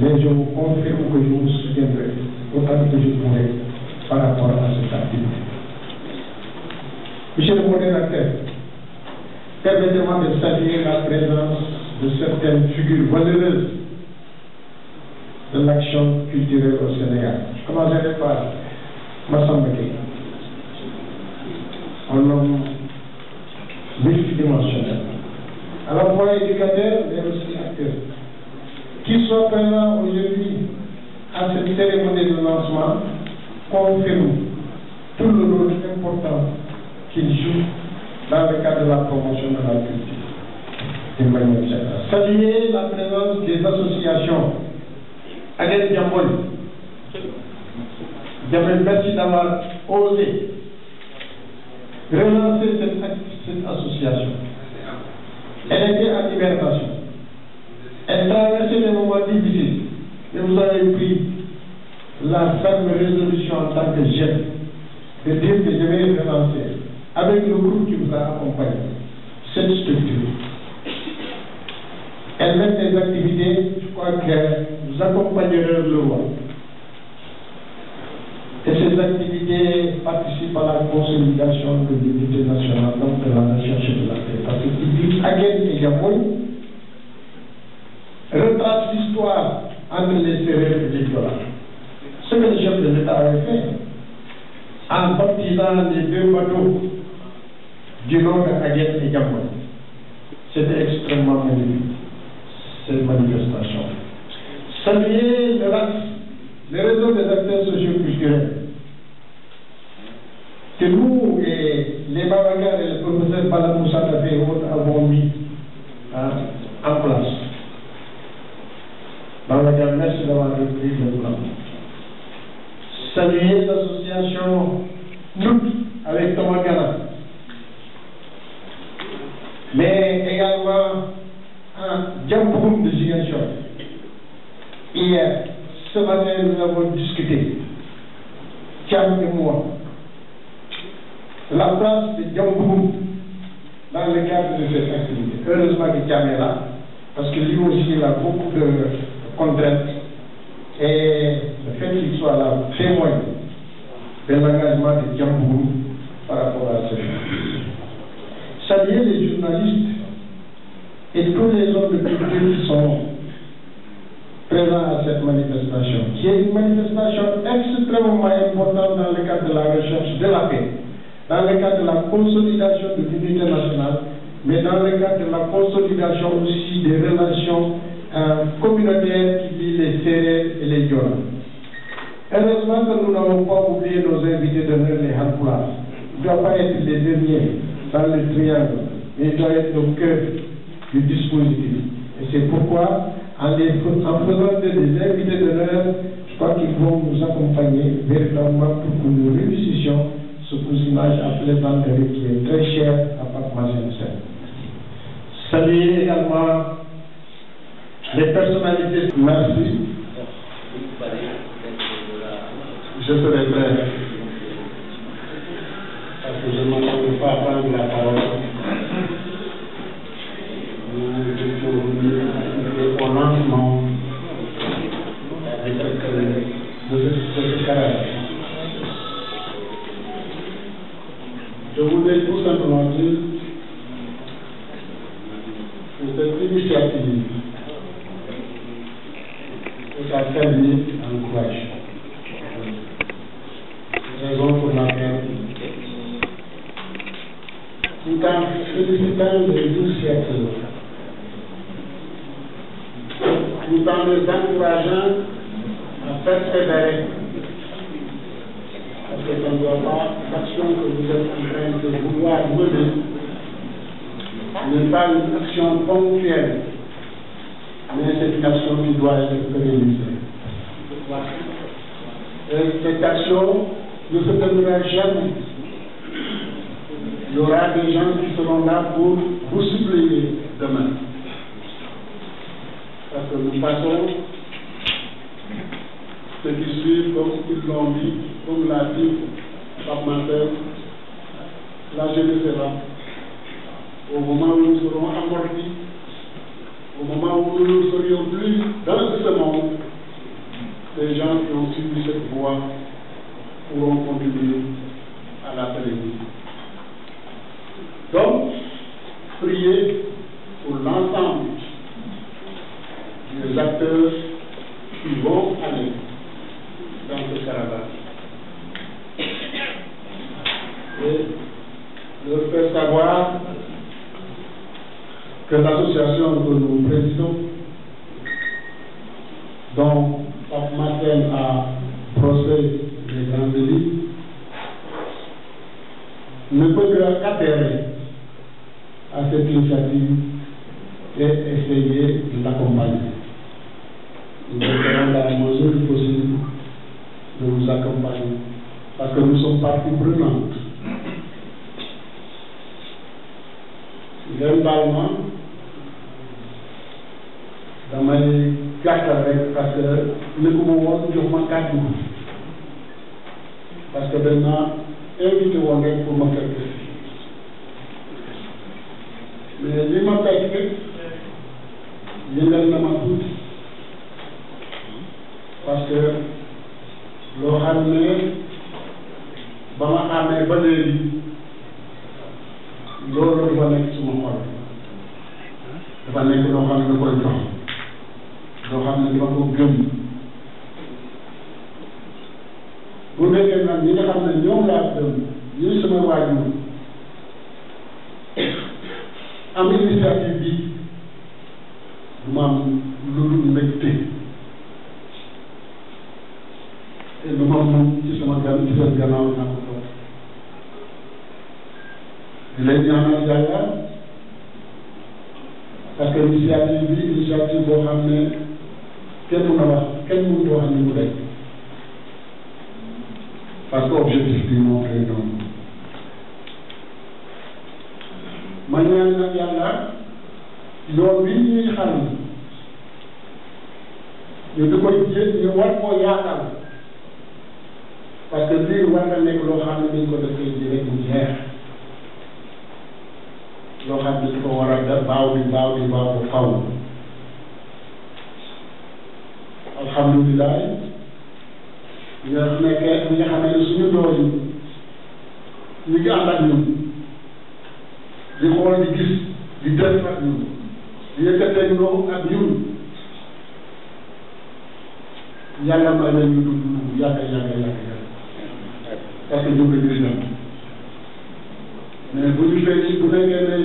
mais je vous confirme que je vous soutiendrai autant que je pourrai par rapport à cette activité. Monsieur le modérateur, permettez-moi de saluer la présence de certaines figures valeureuses de l'action culturelle au Sénégal. Je commencerai par Massamba Gueye, un homme multidimensionnel, à la fois éducateur mais aussi acteur, qui soit présent aujourd'hui à cette cérémonie de lancement confirme tout le rôle important qu'il joue dans le cadre de la promotion de la culture. D'une manière générale. Saluer la présence des associations. Aguet Diambol. Merci d'avoir osé relancer cette association. Elle était en hibernation. Elle traversait des moments difficiles. Et vous avez pris la ferme résolution en tant que jeune de dire que je vais relancer avec le groupe qui vous a accompagné cette structure. Elle mène des activités, je crois que vous accompagnerez le roi. Et ces activités participent à la consolidation de l'unité nationale, donc de la recherche de la paix. Parce qu'il dit Aguet et Diambol retrace l'histoire entre les Sérères et les Joola. Ce que le chef de l'État avait fait en baptisant les deux bateaux du nom de Aguet et Diambol. C'était extrêmement magnifique, cette manifestation. Saluer le réseau des acteurs socio-culturels que nous et les Babacar et le professeur Bala Moussa Tafé avons mis en place. Babacar, merci d'avoir repris le plan. Saluer l'association NUT avec Thomas Gana, mais également Djamboum de Ziguinchor. Hier, ce matin, nous avons discuté, Thiam et moi, la place de Djamboum dans le cadre de cette activité. Heureusement que Thiam est là, parce que lui aussi il a beaucoup de contraintes. Et le fait qu'il soit là témoigne de l'engagement de Djamboum par rapport à ce fait. Saluer les journalistes et tous les hommes de culture qui sont présents à cette manifestation, qui est une manifestation extrêmement importante dans le cadre de la recherche de la paix, dans le cadre de la consolidation de l'unité nationale, mais dans le cadre de la consolidation aussi des relations communautaires qui lient les Sérères et les Joola. Heureusement que nous n'avons pas oublié nos invités d'honneur, les Halpulaar. Il ne doit pas être les derniers dans le triangle, mais il doit être au cœur du dispositif. Et c'est pourquoi, en faisant des invités d'honneur, je crois qu'ils vont nous accompagner véritablement pour que nous réussissions ce cousinage à plaisanterie qui est très cher à Pape Massène Sène. Saluer également les personnalités. Merci. Je serai bref, parce que je ne m'attendais pas à prendre la parole. Nous étions venus assister au lancement de ce caractère. Je voulais tout simplement dire que cette initiative est à saluer en courage. Raison pour laquelle, tout en félicitant les initiateurs, tout en les encourageant à persévérer, parce que ça ne doit pas, l'action que vous êtes en train de vouloir mener n'est pas une action ponctuelle, mais c'est une action qui doit être pérennisée. Et cette action ne se terminera jamais. Il y aura des gens qui seront là pour vous suppléer demain. Parce que nous passons ceux qui suivent, comme ils l'ont dit, comme l'a dit Pape Matel, la jeunesse est là. Au moment où nous serons amortis, au moment où nous ne serions plus dans ce monde, les gens qui ont suivi cette voie pourront contribuer à la télévision. Donc, priez pour l'ensemble des acteurs qui vont aller dans ce caravane. Et leur faire savoir que l'association que nous présidons, dont Pape Matel a procès des grands délits, ne peut qu'adhérer à cette initiative et essayer de l'accompagner. Nous ferons dans la mesure du possible de vous accompagner, parce que nous sommes partie prenante. Globalement, damay gàttal rek parce que ne ko ma woon jox ma kàddu parce que dañ ma invité woon rek pour ma fekk mais li ma fekk yëngal na ma tuuti parce que loo xam ne ba ma xamee ba léegi loolu dafa nekk suma xol dafa nekk loo xam ne da koy jox loo xam ne dafa ko gëm bu nekkee nag ñi nga xam ne ñoom laa gëm ñuy sama waajur am initiative bi du ma am lu dul mbégte te lu ma mun ci sama gan ci seen gannaaw naa ko toog di leen ñaanal yàlla parce que initiative bi initiative boo xam ne kenn mun a wax kenn mënut a wax ni mu day parce que objectif bi moo koy doon ma ñaan nag yàlla yoon wi ñuy xam ñu di koy jéem ñu war koo yaatal parce que lii war na nekk loo xam ne dañ ko defee ji rek mu jeex loo xam ne dafa war a def baaw di baaw ba faw alhamdulilah nga nekkee ñi nga xam ne suñu doom yi ñu ngi ànd ak ñun di xool di gis di def ak ñun di yëkkatee ñoom ak ñun yàlla may na ñu dund yàgg parce que ñu ngi gis mais bu ñu fee bu nekkee ne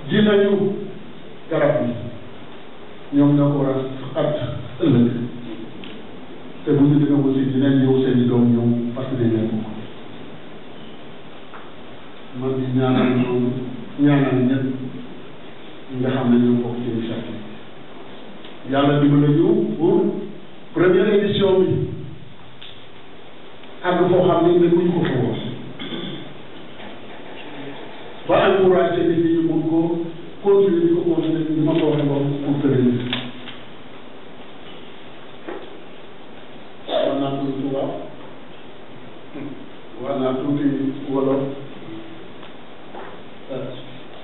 ji nañu garab bi ñoom ñoo ko war a at ëllëg te bu ñu demee aussi dinañ ñëw seen i doom ñëw parce que dañ leen ko man di ñaanal ñoom ñaanal ñëpp ñi nga xam ne ñoo bokk ci initiative yàlla dimbali ñu pour première édition bi àgg foo xam ne nekkuñu ko fa woon ba encouragé nit ñi ñu mun ko continuer di ko continuer di ma ko waxee moom pour pérenniser. kon naa ko lu tubaab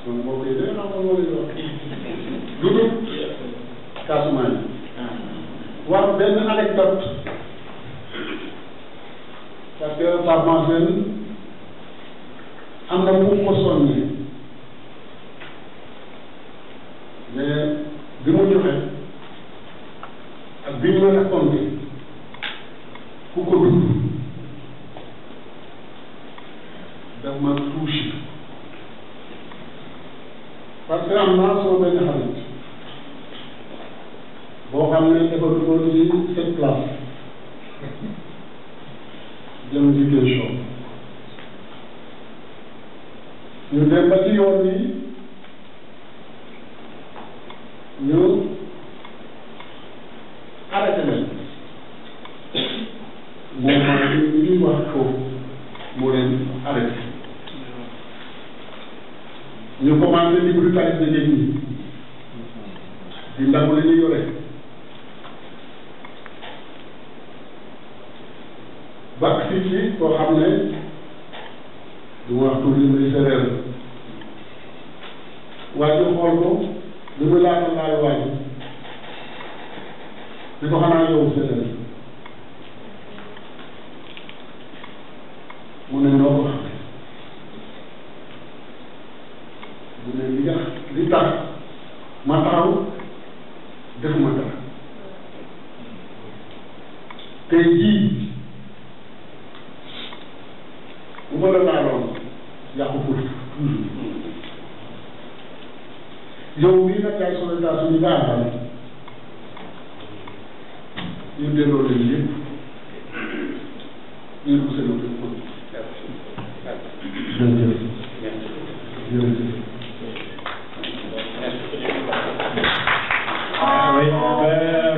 donc moo koy dee xam nga moo lay wax dugub Casamance wax benn anecdote parce que Pape Massène am na fu mu soññee mais bi mu joxe ak bi mu la raconté ku ko dund daf ma touché parce que am naa sama benn xarit boo xam ne dafa duggoon ci cette place jëm éducation ñu dem ba ci yoon bi ñu arrêté leen moom mooy li ñuy wax foofu moo leen arrêté ñu commencé di brutaliser nit ñi di ndamu li ñu yore ba ci koo xam ne du wax tur yi muy séeréer waaye ñu xool ko li muy laata laay waay di ko xanaa yow séeréer mu ne noo ko xam mu ne li tax ma taxaw defuma dara tey jii bu ma la laaloon yàqu pour yow mii nag yaay soldats yi nga àndal ñu delloo leen lépp ñu dugg seen bopp. jërëjëf jërëjëf. Oui,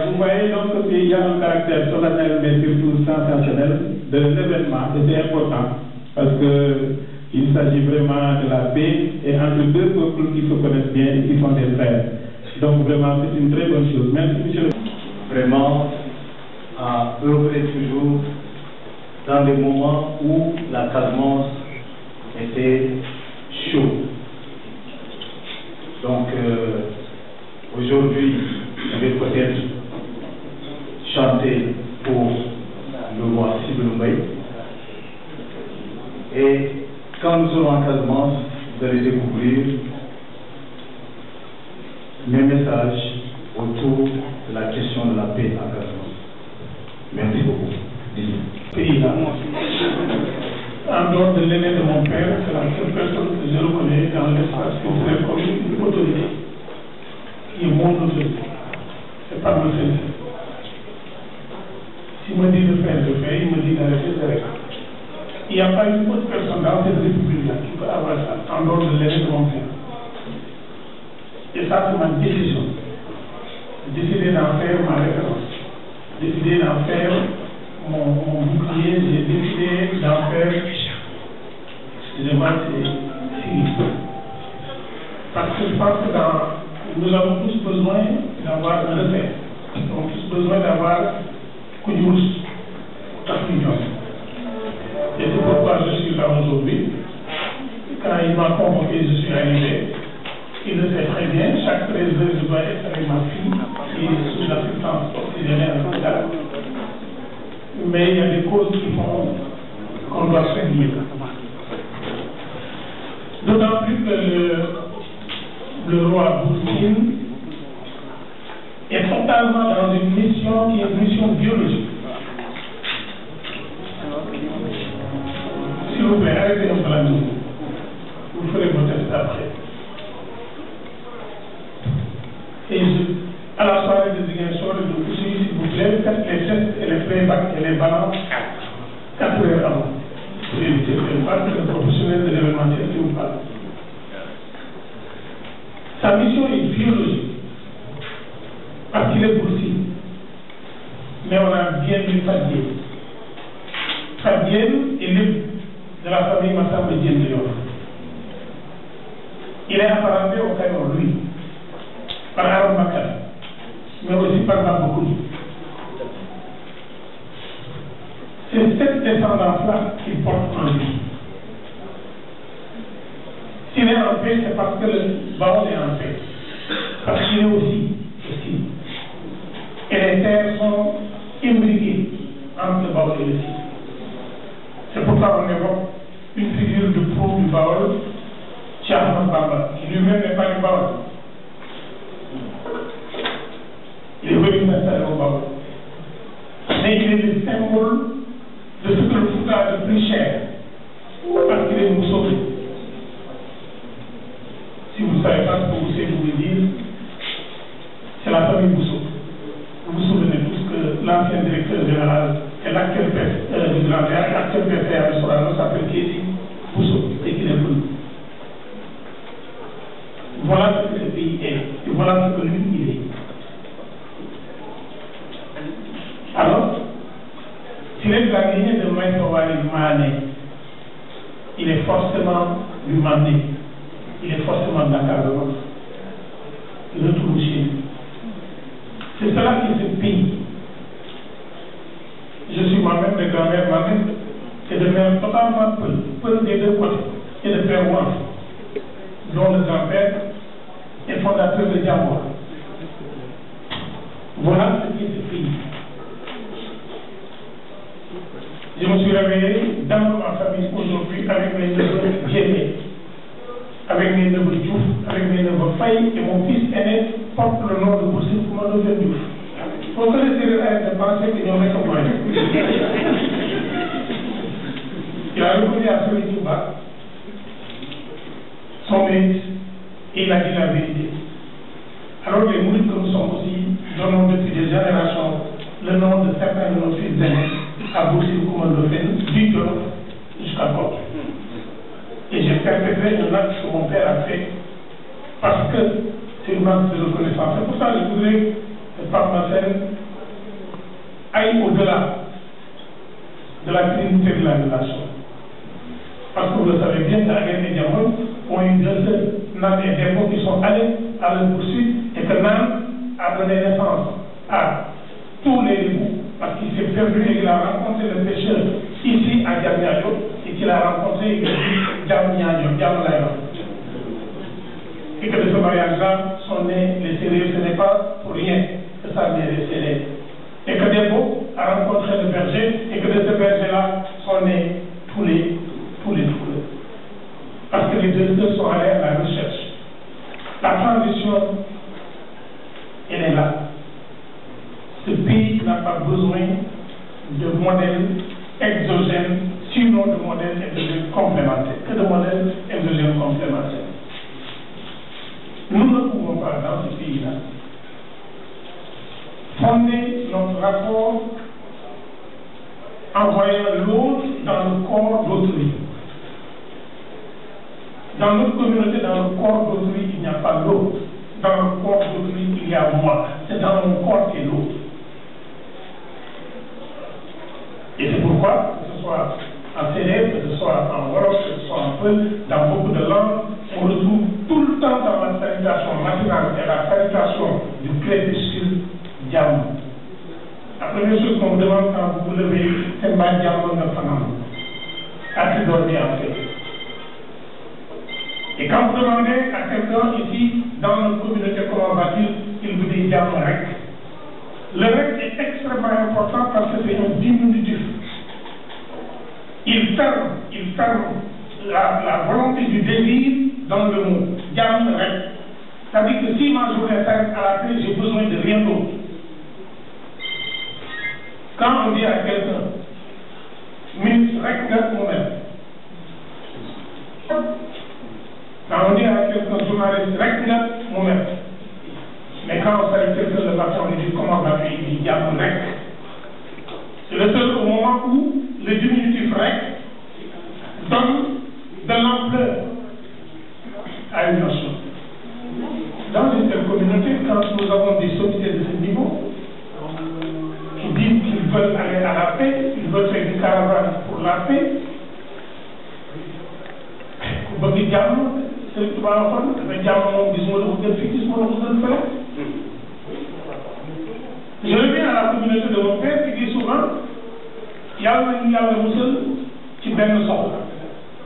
vous voyez donc qu'il y a un caractère solennel mais surtout sensationnel de l'événement et c'est important parce qu'il s'agit vraiment de la paix et entre deux peuples qui se connaissent bien et qui sont des frères. Donc vraiment c'est une très bonne chose. Merci monsieur. Vraiment à œuvrer toujours dans des moments où la Casamance était chaude. Donc aujourd'hui, je vais peut-être chanter pour le roi Sibylle Mbaye. Et quand nous serons en Casamance, vous allez découvrir mes messages autour de la question de la paix en Casamance. Merci beaucoup. Pays-là. En dehors de l'aîné de mon père, c'est la seule personne que je reconnais dans l'espace culturel comme une autorité qui est mon autorité. C'est pas mon sincère. S'il me dit de faire, je fais. Il me dit d'arrêter, j'arrête. Il n'y a pas une autre personne dans cette république-là qui peut avoir ça, en dehors de l'aîné de mon père. Et ça, c'est ma décision. J'ai décidé d'en faire ma référence. J'ai décidé d'en faire mon bouclier, j'ai décidé d'en faire, excusez-moi, c'est Philippe. Parce que je pense que nous avons tous besoin d'avoir un repère. Nous avons tous besoin d'avoir Koudjous, Tafouillon. Et c'est pourquoi je suis là aujourd'hui. Quand il m'a convoqué, je suis arrivé. Il le sait très bien, chaque 13 heures, je dois être avec ma fille qui est sous l'assistance oxygénaire en l'hôpital. Mais il y a des causes qui font qu'on doit se réguler. D'autant plus que le roi Boutine est totalement dans une mission qui est une mission biologique. S'il vous plaît, arrêtez un peu la musique. Vous ferez vos tests après. Et à la soirée de Ziguinchor, de Boussy, s'il vous plaît, faites les tests et les playbacks et les balances 4 heures avant. Pour éviter de pas que le professionnel de l'événementiel qui vous parle. Sa mission est biologique. Parce qu'il est Boussy. Mais on a bien vu Fadien. Fadien est libre de la famille Massamba Diène de Yoff. Il est apparenté au Caïro, lui. Par Aaron Bakar, mais aussi par Babokoudi. C'est cette descendance-là qu'il porte en lui. S'il est en paix, c'est parce que le Baol est en paix. Parce qu'il est aussi. Et les terres sont imbriquées entre le Baol et le Sine. C'est pourquoi on évoque une figure de proue du Baol, Cheikh Ahmadou Bamba, qui lui-même n'est pas du Baol. Il est venu s'installer au Baol. Mais il est le symbole de ce que le Fouta a de plus cher, parce qu'il est Bousso. Si vous ne savez pas ce que Bousso veut dire, c'est la famille Bousso. Vous vous souvenez tous que l'ancien directeur général et l'actuel du Grand Théâtre, l'actuel PCA de Sorano s'appelle Kési Bousso, et qu'il est venu. Voilà ce que ce pays est, et voilà ce que lui il est. Alors, s'il est de la lignée de Maïtowali Mané, il est forcément du Mandé, il est forcément de la Casamance, de Toulouchine. C'est cela qui est ce pays. Je suis moi-même de grand-mère Mandé, et de mère totalement peu des deux côtés, et de père Waf, dont le grand-père est fondateur de Diambois. Voilà ce qui est ce pays. Je me suis réveillé dans ma famille aujourd'hui avec mes neveux Djemé, avec mes neveux Diouf, avec mes neveux Faye, et mon fils aîné porte le nom de Boussine Koumano Diouf. Pour que les Syriens arrêtent de penser qu'ils n'ont rien que moi. Il a reconnu à celui du bas son mérite et il a dit la vérité. Alors les mourides que nous sommes aussi donnons depuis des générations le nom de certains de nos fils aînés à Boussine Koumano du Diouf jusqu'à Côte. Et j'ai perpétré un acte que mon père a fait parce que c'est une marque de reconnaissance. C'est pour ça que je voudrais que Pape Massène aille au-delà de la trinité de la relation. Parce que vous le savez bien, Naguer et Diamond ont eu deux seuls Nan et Dembo qui sont allés à leur poursuite et que Nan a donné naissance à tous les ébouts parce qu'il s'est perdu et qu'il a rencontré le pêcheur ici à Diamniadio et qu'il a rencontré Diamniadio. Et que de ce mariage-là sont nés les Sérères, ce n'est pas pour rien que ça naît les Sérères. Et que Dembo a rencontré le berger et que de ce berger-là sont nés tous les couleurs. Parce que les deux sœurs sont allés à la recherche. La transition, elle est là. Ce pays n'a pas besoin de modèles exogènes, sinon de modèles exogènes complémentaires. Que de modèles exogènes complémentaires. Nous ne pouvons pas, dans ce pays-là, fonder notre rapport en voyant l'autre dans le corps d'autrui. Dans notre communauté, dans le corps d'autrui, il n'y a pas l'autre. Dans le corps d'autrui, il y a moi. C'est dans mon corps qu'il y a l'autre. Et c'est pourquoi, que ce soit en Sérère, que ce soit en Wolof, que ce soit en Peul, dans beaucoup de langues, on retrouve tout le temps dans la salutation matinale et la salutation du crépuscule Diam. La première chose qu'on vous demande quand vous vous levez, c'est ma Diam de Fanam. As-tu dormi en fait? Et quand vous demandez à quelqu'un ici, dans notre communauté, comment va-t-il, il vous dit Diam Rek. Le Rek est extrêmement important parce que c'est un diminutif. Il ferme la volonté du désir dans le mot. Diam Rek. C'est-à-dire que si ma journée s'arrête à la paix, j'ai besoin de rien d'autre. Quand on dit à quelqu'un, ministre Rek nga moi-même. Quand on dit à quelqu'un, journaliste Rek nga moi-même. Mais quand on salue quelqu'un de façon, on lui dit comment va-t-il, il dit Diam Rek. C'est le seul au moment où le diminutif Rek donne de l'ampleur à une notion. Dans une telle communauté, quand nous avons des sommités de ce niveau, qui disent qu'ils veulent aller à la paix, ils veulent faire une caravane pour la paix, je reviens à la communauté de mon père qui dit souvent, Yalla Moussel, qui ben soxla.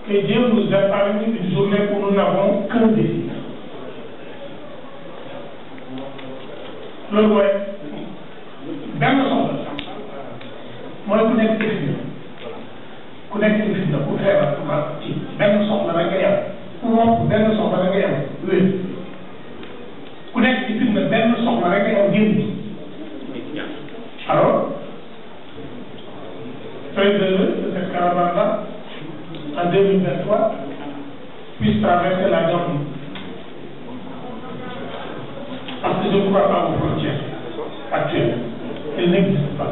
que Dieu nous épargne une journée où nous n'avons qu'un désir. Loolu mooy benn soxla mooy ku nekk ci fitna ku nekk ci fitna ku feebar ci benn soxla rek nga yem ku wopp benn soxla rek nga yem wér ku nekk ci fitna benn soxla rek nga yem génn. Alors trésor de cette caravane-là en 2023 puisse traverser la Gambie. Parce que je ne crois pas aux frontières actuelles. Elles n'existent pas.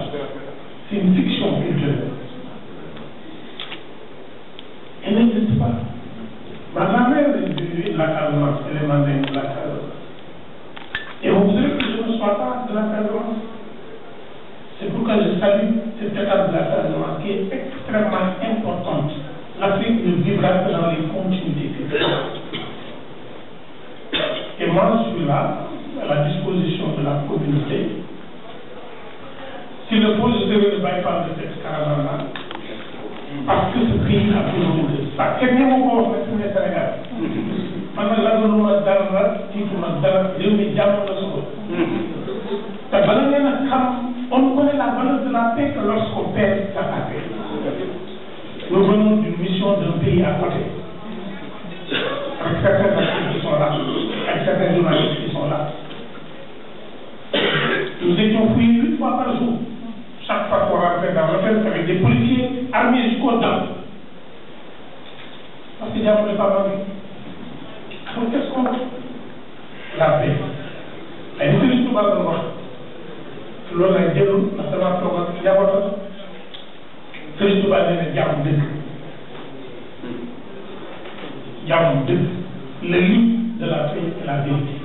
C'est une fiction culturelle. Elles n'existent pas. Ma mère est de la Casamance, elle est mandée de la Casamance. Et vous voudrez que je ne sois pas de la Casamance? C'est pourquoi je salue cette étape de la Casamance qui est extrêmement importante. L'Afrique ne vivra que dans les continuités culturelles. Et moi, je suis là, à la disposition de la communauté. S'il le faut, je serai le bypass de cette caravane-là. Parce que ce pays a besoin de ça. Quelqu'un m'a dit que c'est le Sénégal. Maintenant, là, nous avons on connaît la valeur de la paix que lorsqu'on perd sa paix. Nous venons d'une mission d'un pays à côté. Avec certains artistes qui sont là, avec certains journalistes qui sont là. Nous étions fouillés 8 fois par jour. Chaque fois qu'on rentrait dans l'hôtel, avec des policiers armés jusqu'aux dents. Parce que diable n'est pas mari. Alors qu'est-ce qu'on a? La paix. La ministre du Bas de moi. Loolu la jëloon ndax damaa toog ak njabootam Sëriñ Tuubaa nee na jàmm dëgg jàmm dëgg le lit de la paix et la vérité.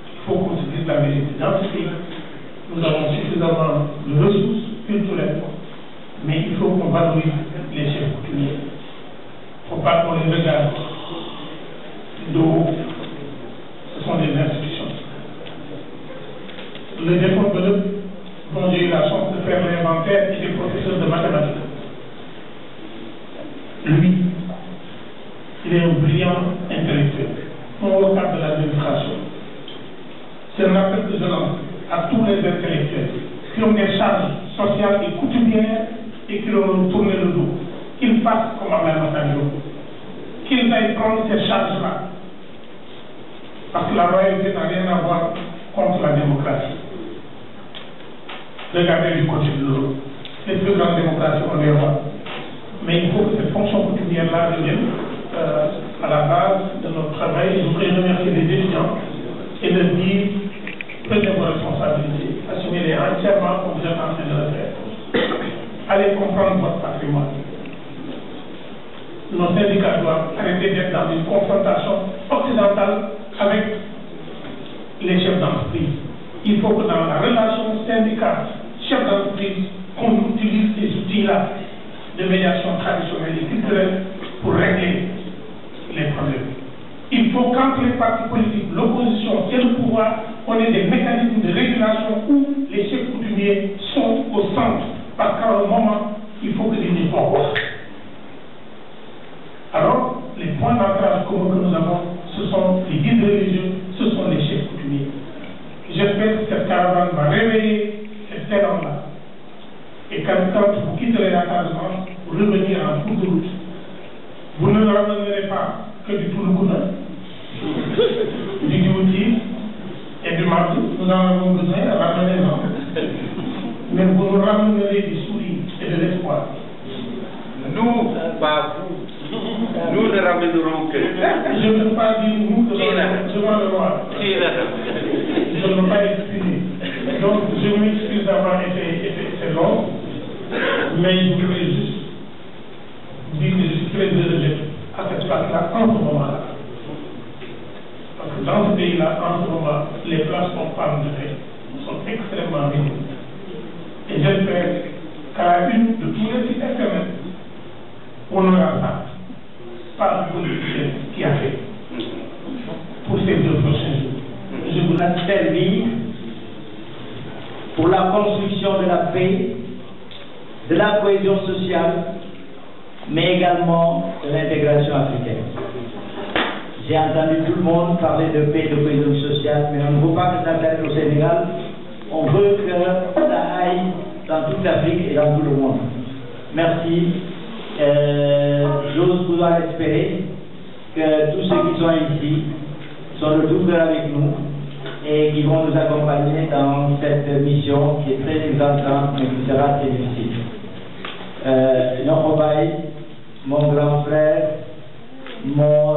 Il faut qu'on se dise la vérité. Dans ce pays, nous avons suffisamment de ressources culturelles, mais il faut qu'on valorise les chefs coutumiers. Il ne faut pas qu'on les regarde d'eau. Ce sont des institutions. Le défunt Beleup, dont j'ai eu la chance de faire l'inventaire, était professeur de mathématiques. Lui, il est un brillant intellectuel, un haut cadre de l'administration. C'est un appel que je lance à tous les intellectuels qui ont des charges sociales et coutumières et qui leur ont tourné le dos. Qu'ils fassent comme Abdoulaye Makhtar Diop, qu'ils aillent prendre ces charges-là. Parce que la royauté n'a rien à voir contre la démocratie. Regardez du côté de l'Europe. Les plus grandes démocraties, on les voit. Mais il faut que cette fonction coutumière-là revienne à la base de notre travail. Je voudrais remercier les étudiants et leur dire prenez vos responsabilités, assumez-les entièrement comme vous êtes en train de le faire. Allez comprendre votre patrimoine. Nos syndicats doivent arrêter d'être dans une confrontation occidentale avec les chefs d'entreprise. Il faut que dans la relation syndicale, chef d'entreprise, qu'on utilise ces outils-là de médiation traditionnelle et culturelle pour régler les problèmes. Il faut qu'entre les partis politiques, l'opposition et le pouvoir, on ait des mécanismes de régulation où les chefs coutumiers sont au centre. Parce qu'à un moment, il faut que les gens voient. Alors, les points d'ancrage communs que nous avons, ce sont les guides religieux, ce sont les chefs coutumiers. J'espère que cette caravane va réveiller cet élan-là. Et quand vous quitterez la Casamance, vous revenir en cours de route. Vous ne ramènerez pas que du Touloukouna, du Djibouti et du Mali. Nous en avons besoin, ramenez-en. Mais vous nous ramènerez du sourire et de l'espoir. Nous, pas vous. Nous ne ramènerons que. Je ne veux pas dire nous devant le roi. Je ne veux pas exprimer. Donc, je m'excuse d'avoir été long, mais je voudrais juste dire que je suis très heureux à cette place-là, en ce moment-là. Parce que dans ce pays-là, en ce moment, les places qu'on parle de fait sont extrêmement minimes. Et j'espère qu'à la une de tous les sites internet, on aura ça. Par le politicien qui a fait pour ces 2 prochains jours. Je vous laisse servir pour la construction de la paix, de la cohésion sociale mais également de l'intégration africaine. J'ai entendu tout le monde parler de paix, de cohésion sociale, mais on ne veut pas que ça s'arrête au Sénégal. On veut que ça aille dans toute l'Afrique et dans tout le monde. Merci. J'ose pouvoir espérer que tous ceux qui sont ici sont de tout cœur avec nous et qui vont nous accompagner dans cette mission qui est très exaltante mais qui sera très difficile. Nyokobaï, mon grand frère, mon